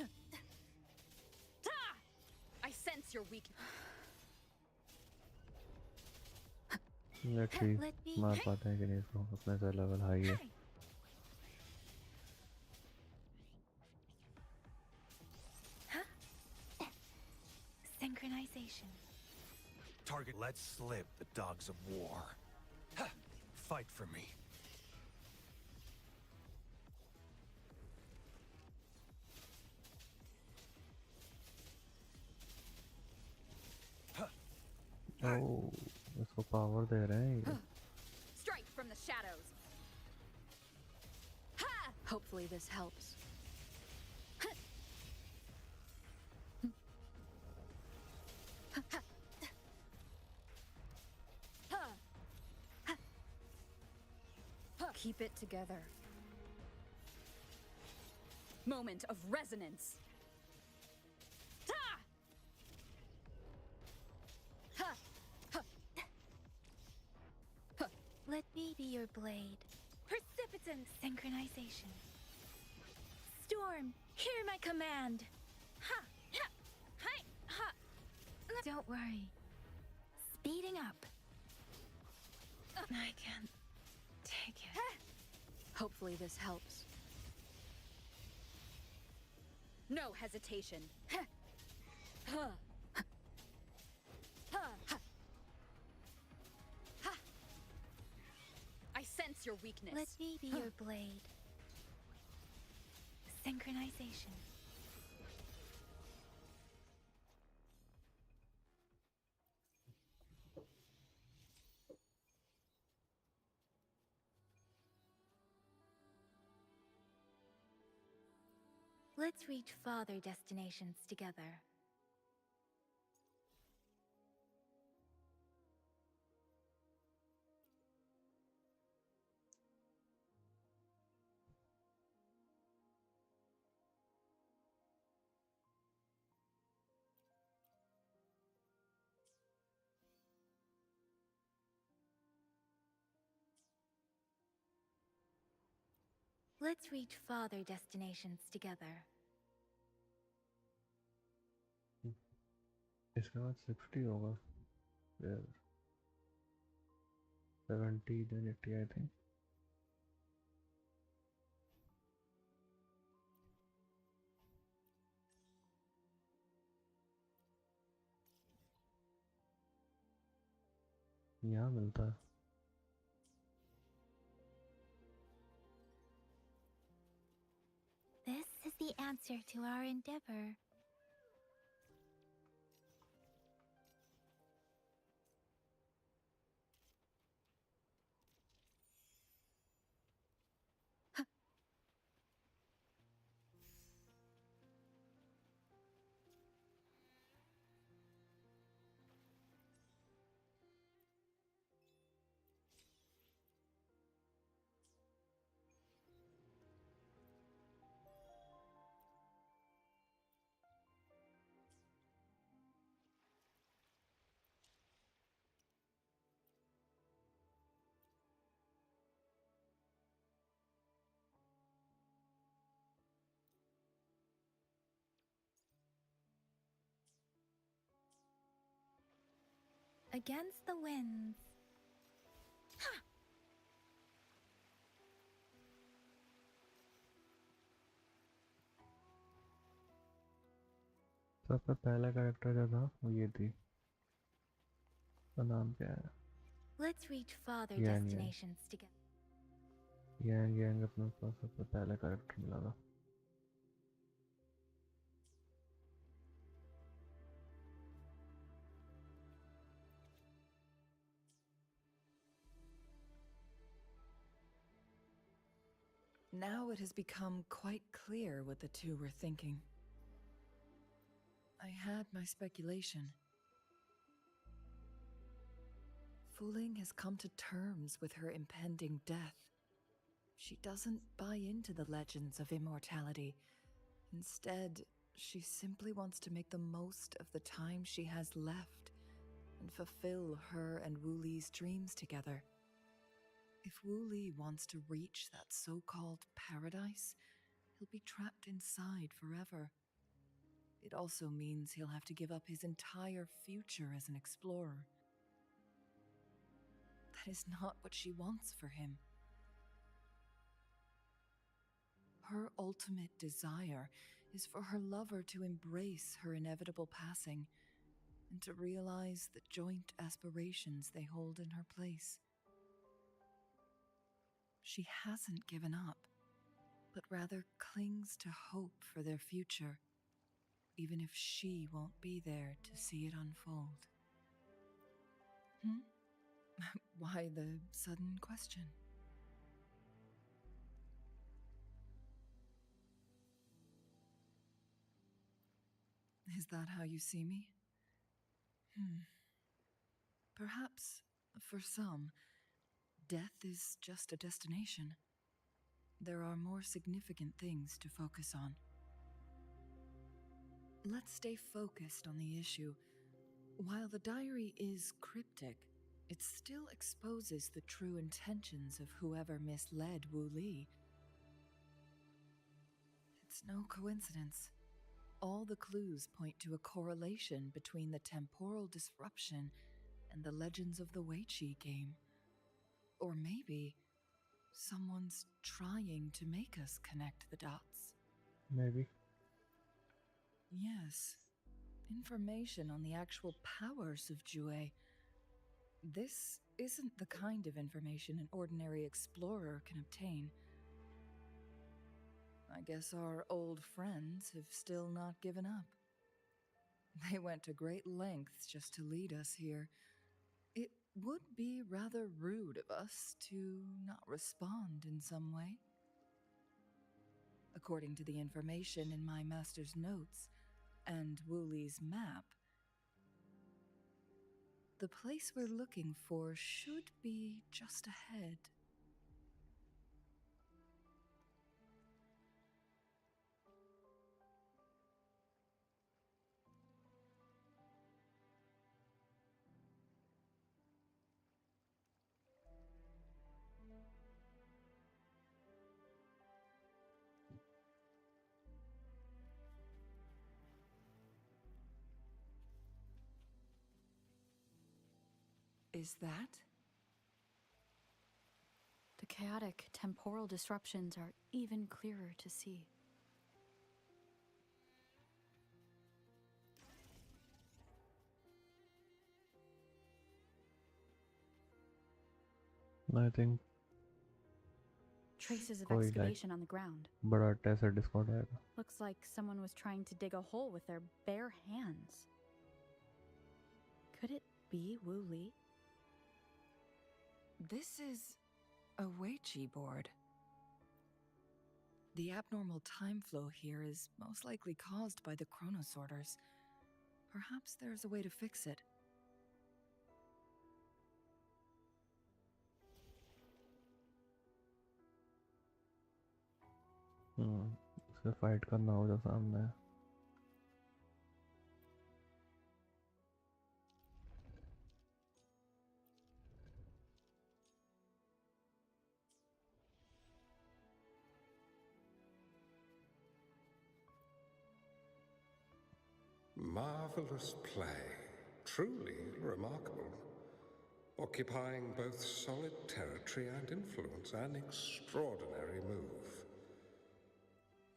Ta! I sense your weakness. Let's see मार पाते हैं कि नहीं इसको अपने से लेवल हाई है Synchronization. Target, let slip the dogs of war. Ha! Fight for me. Oh, इसको पावर दे रहे हैं ये Strike from the shadows. Ha! Hopefully this helps. Keep it together. Moment of resonance. Ta! Ha! Ha! Ha! Let me be your blade. Precipitant synchronization. Storm, hear my command. Ha! Ha! Hi! Ha! Don't worry. Speeding up. I can't take it. Hopefully this helps. No hesitation. Ha! Ha! Ha! Ha! Ha! I sense your weakness. Let me be your blade. Synchronization. Let's reach farther destinations together. Let's reach farther destinations together. इसके बाद 60 होगा फिर 70 then 80 I think यहाँ मिलता है This is the answer to our endeavor. Against the winds. Ha! सबसे पहला character जो था वो ये थी उसका नाम क्या है Let's reach farther Yang, destinations together. Yang अपने पास सबसे पहला कैरेक्टर मिला था Now it has become quite clear what the two were thinking. I had my speculation. Fuling has come to terms with her impending death. She doesn't buy into the legends of immortality. Instead, she simply wants to make the most of the time she has left and fulfill her and Wu Li's dreams together. If Wu Li wants to reach that so-called paradise, he'll be trapped inside forever. It also means he'll have to give up his entire future as an explorer. That is not what she wants for him. Her ultimate desire is for her lover to embrace her inevitable passing and to realize the joint aspirations they hold in her place. She hasn't given up, but rather clings to hope for their future, even if she won't be there to see it unfold. Why the sudden question? Is that how you see me? Perhaps, for some, death is just a destination. There are more significant things to focus on. Let's stay focused on the issue. While the diary is cryptic, it still exposes the true intentions of whoever misled Wu Li. It's no coincidence. All the clues point to a correlation between the temporal disruption and the legends of the Weiqi game. Or maybe someone's trying to make us connect the dots. Maybe. Yes. Information on the actual powers of Jue. This isn't the kind of information an ordinary explorer can obtain. I guess our old friends have still not given up. They went to great lengths just to lead us here. It would be rather rude of us to not respond in some way. According to the information in my master's notes and Wu Li's map, the place we're looking for should be just ahead. Is that? The chaotic temporal disruptions are even clearer to see. I think Traces of कोई excavation on the ground. बड़ा test Discord आएगा. Looks like someone was trying to dig a hole with their bare hands. Could it be Wu Li? This is a Weiqi board. The abnormal time flow here is most likely caused by the chronosorters. Perhaps there's a way to fix it. उससे fight करना हो जो सामने है. Marvelous play. Truly remarkable. Occupying both solid territory and influence, an extraordinary move.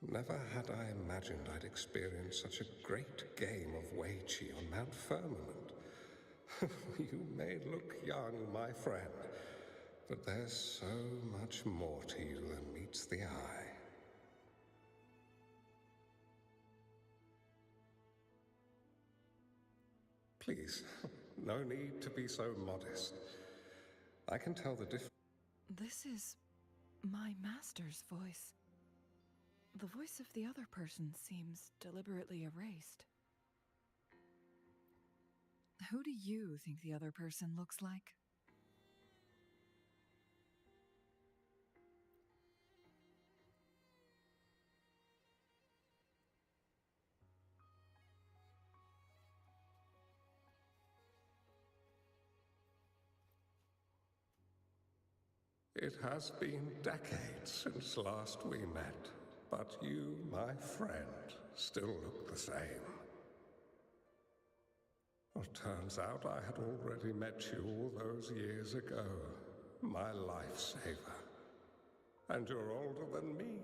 Never had I imagined I'd experience such a great game of Weiqi on Mount Firmament. You may look young, my friend, but there's so much more to you than meets the eye. Please, no need to be so modest. I can tell the difference. This is my master's voice. The voice of the other person seems deliberately erased. Who do you think the other person looks like? It has been decades since last we met, but you, my friend, still look the same. Well, turns out I had already met you all those years ago, my lifesaver. And you're older than me.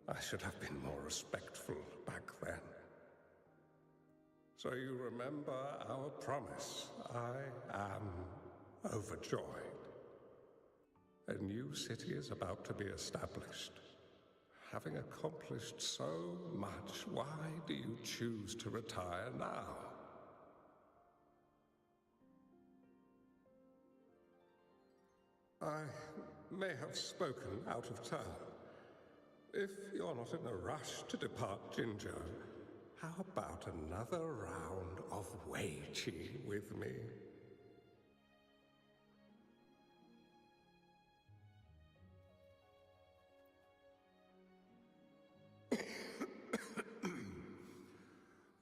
I should have been more respectful back then. So you remember our promise. I am overjoyed. A new city is about to be established. Having accomplished so much, why do you choose to retire now? I may have spoken out of turn. If you're not in a rush to depart Jinjo, how about another round of Wei Chi with me?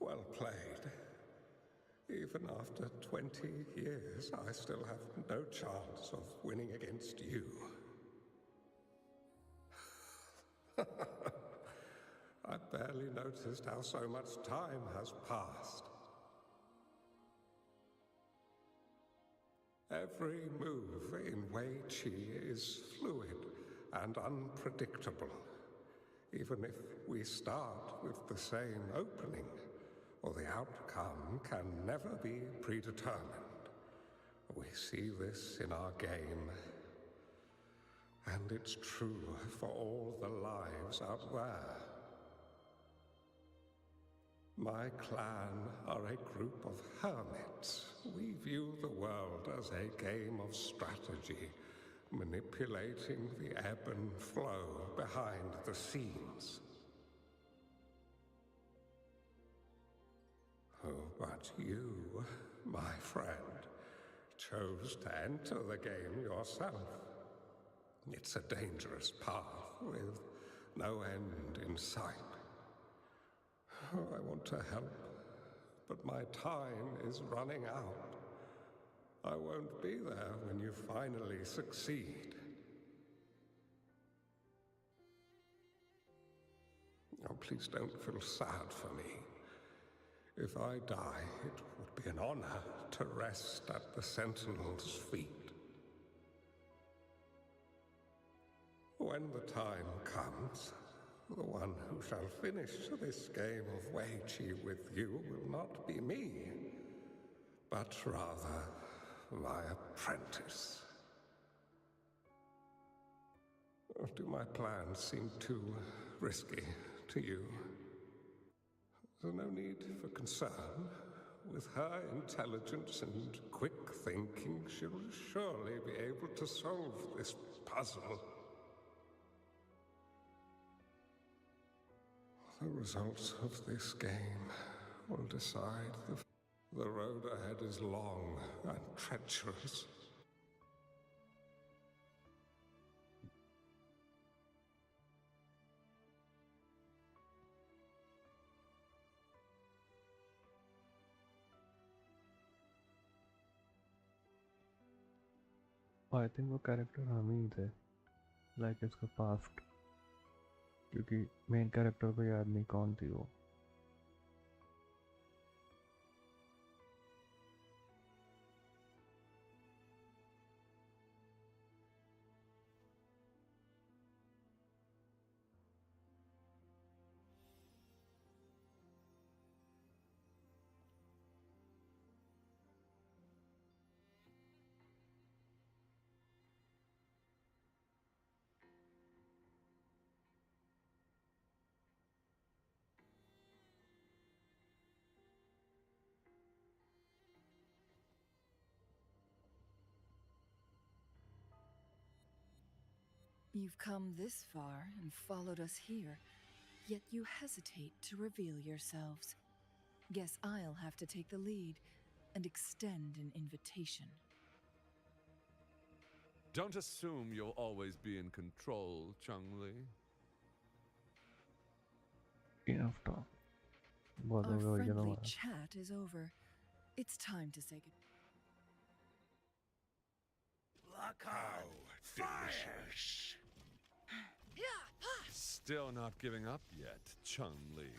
Well played. Even after 20 years, I still have no chance of winning against you. I barely noticed how so much time has passed. Every move in Wei Chi is fluid and unpredictable. Even if we start with the same opening, or the outcome can never be predetermined. We see this in our game. And it's true for all the lives out there. My clan are a group of hermits. We view the world as a game of strategy, manipulating the ebb and flow behind the scenes. Oh, but you, my friend, chose to enter the game yourself. It's a dangerous path with no end in sight. Oh, I want to help, but my time is running out. I won't be there when you finally succeed. Oh, please don't feel sad for me. If I die, it would be an honor to rest at the Sentinel's feet. When the time comes, the one who shall finish this game of Wei Chi with you will not be me, but rather my apprentice. Do my plans seem too risky to you? There's no need for concern. With her intelligence and quick thinking, she'll surely be able to solve this puzzle. The results of this game will decide the road ahead is long and treacherous. I think वो character हम ही थे, like इसका past, क्योंकि main character को याद नहीं कौन थी वो. You've come this far and followed us here, yet you hesitate to reveal yourselves. Guess I'll have to take the lead and extend an invitation. Don't assume you'll always be in control, Changli. Enough talk. बहुत Our हो गया friendly तुम्हारा. chat is over. It's time to say goodbye. How Fire! Still not giving up yet, Chun-Li.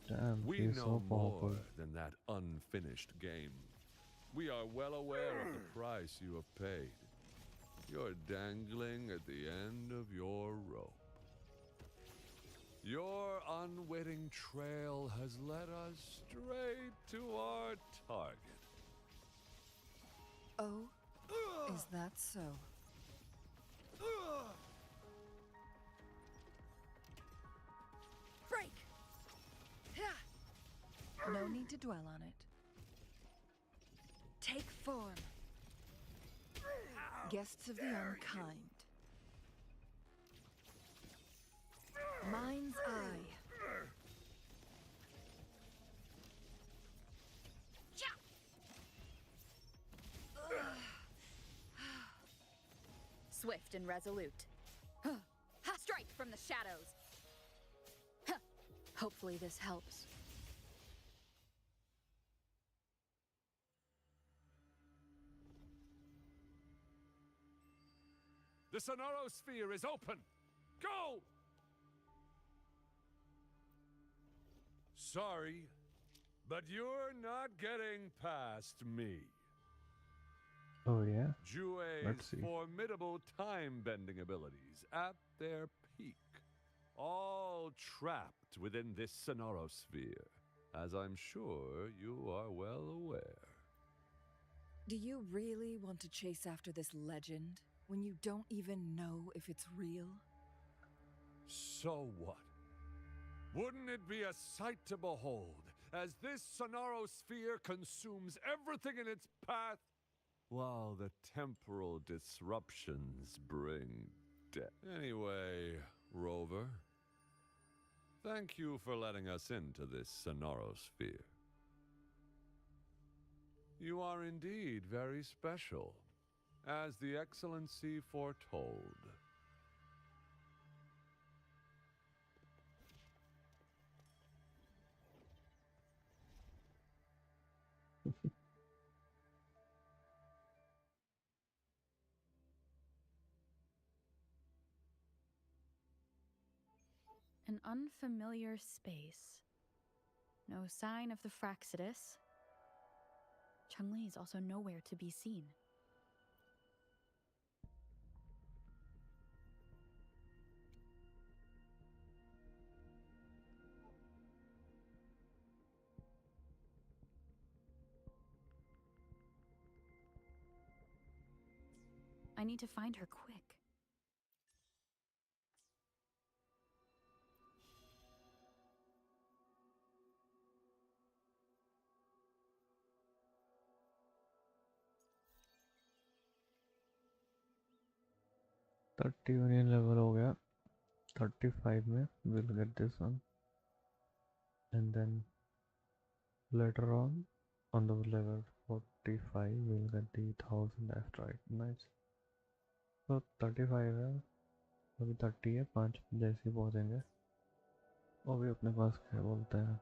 Damn, We she's know so powerful. more than that unfinished game. We are well aware of the price you have paid. You're dangling at the end of your rope. Your unwitting trail has led us straight to our target. Oh, is that so? Break! No need to dwell on it. Take form. Guests of the unkind. Mind's eye. Swift and resolute. Strike from the shadows. Hopefully this helps. The Sonoro Sphere is open! Go! Sorry, but you're not getting past me. Oh yeah? Jue's Let's see. formidable time-bending abilities at their peak. All trapped within this Sonoro Sphere, as I'm sure you are well aware. Do you really want to chase after this legend when you don't even know if it's real? So what? Wouldn't it be a sight to behold as this Sonoro Sphere consumes everything in its path, while the temporal disruptions bring death? Anyway, Rover, thank you for letting us into this Sonoro Sphere. You are indeed very special, as the Excellency foretold. An unfamiliar space. No sign of the Fraxidus. Chun-Li is also nowhere to be seen. I need to find her quick. Union level हो गया 35 में we'll get this one and then later on the level 45 we'll get the 1000 asteroid. Nice. So 35 है अभी 30 है 5 जैसे ही पहुँचेंगे वो भी अपने पास क्या बोलते हैं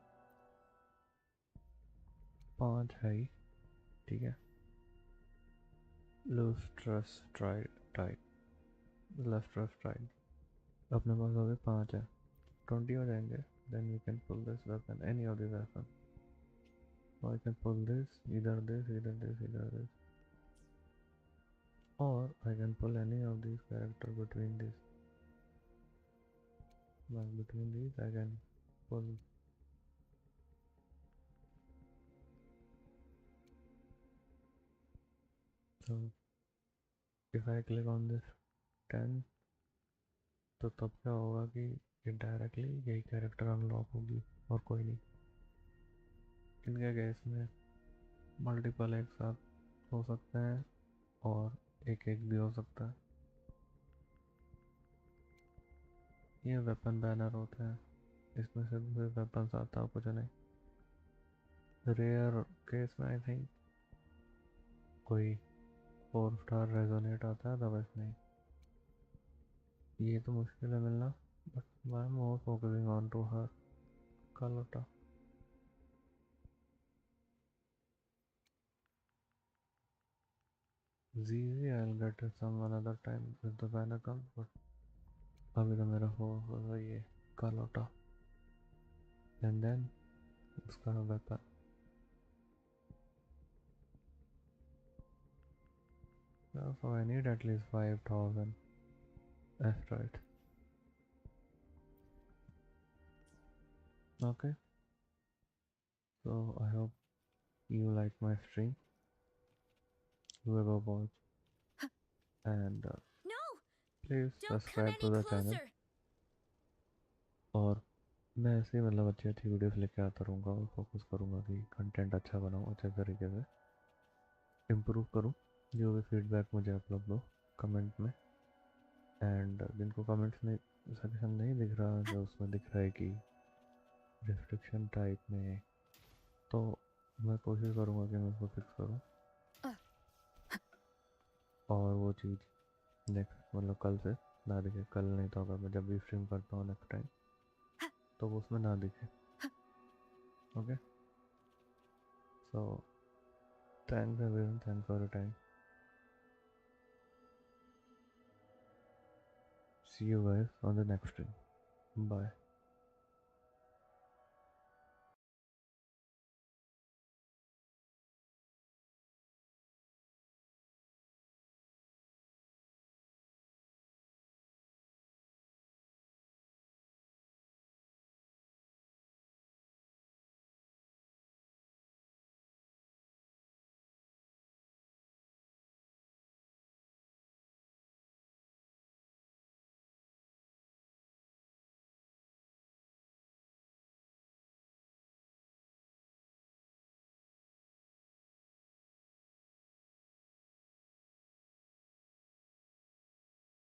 5 है ही ठीक है lose trust tight left trust tight अपने पास हो गए 5 है 20 हो जाएंगे then we can pull this weapon any of the weapon so I can pull this either this or I can pull any of these characters between this well between these I can pull so if I click on this 10 तो तब क्या होगा कि ये directly यही character unlock होगी और कोई नहीं इनके केस में मल्टीपल एक साथ हो सकते हैं और एक भी हो सकता है ये वेपन बैनर होते हैं इसमें से वेपन्स आता है कुछ नहीं रेयर केस में आई थिंक कोई 4 स्टार रेजोनेट आता है अदरवाइज नहीं ये तो मुश्किल है मिलना but I am more focusing on to her Carlotta easy. I'll get it some another time if the banner comes. But अभी तो मेरा होगा ये कालोटा, and then उसका weapon. Yeah, so I need at least 5,000 asteroids. Okay. So I hope you like my stream, whoever watched, and No! please Don't come subscribe to any the channel. closer! और मैं ऐसे ही मतलब अच्छी अच्छी videos लेके आता रहूँगा और फोकस करूँगा कि कंटेंट अच्छा बनाऊँ, अच्छे तरीके से इम्प्रूव करूँ। जो भी फीडबैक मुझे आप लोग दो कमेंट में, एंड जिनको कमेंट्स में सजेशन नहीं दिख रहा, जो उसमें दिख रहा है कि रिस्ट्रिक्शन टाइप में, तो मैं कोशिश करूँगा कि मैं उसको फिक्स करूँ और वो चीज़ नेक्स्ट मतलब कल से ना दिखे। कल नहीं तो अगर मैं जब भी स्ट्रीम करता हूँ नेक्स्ट टाइम तो वो उसमें ना दिखे। Okay, so thanks everyone, thanks for your time. See you guys on the next stream. Bye.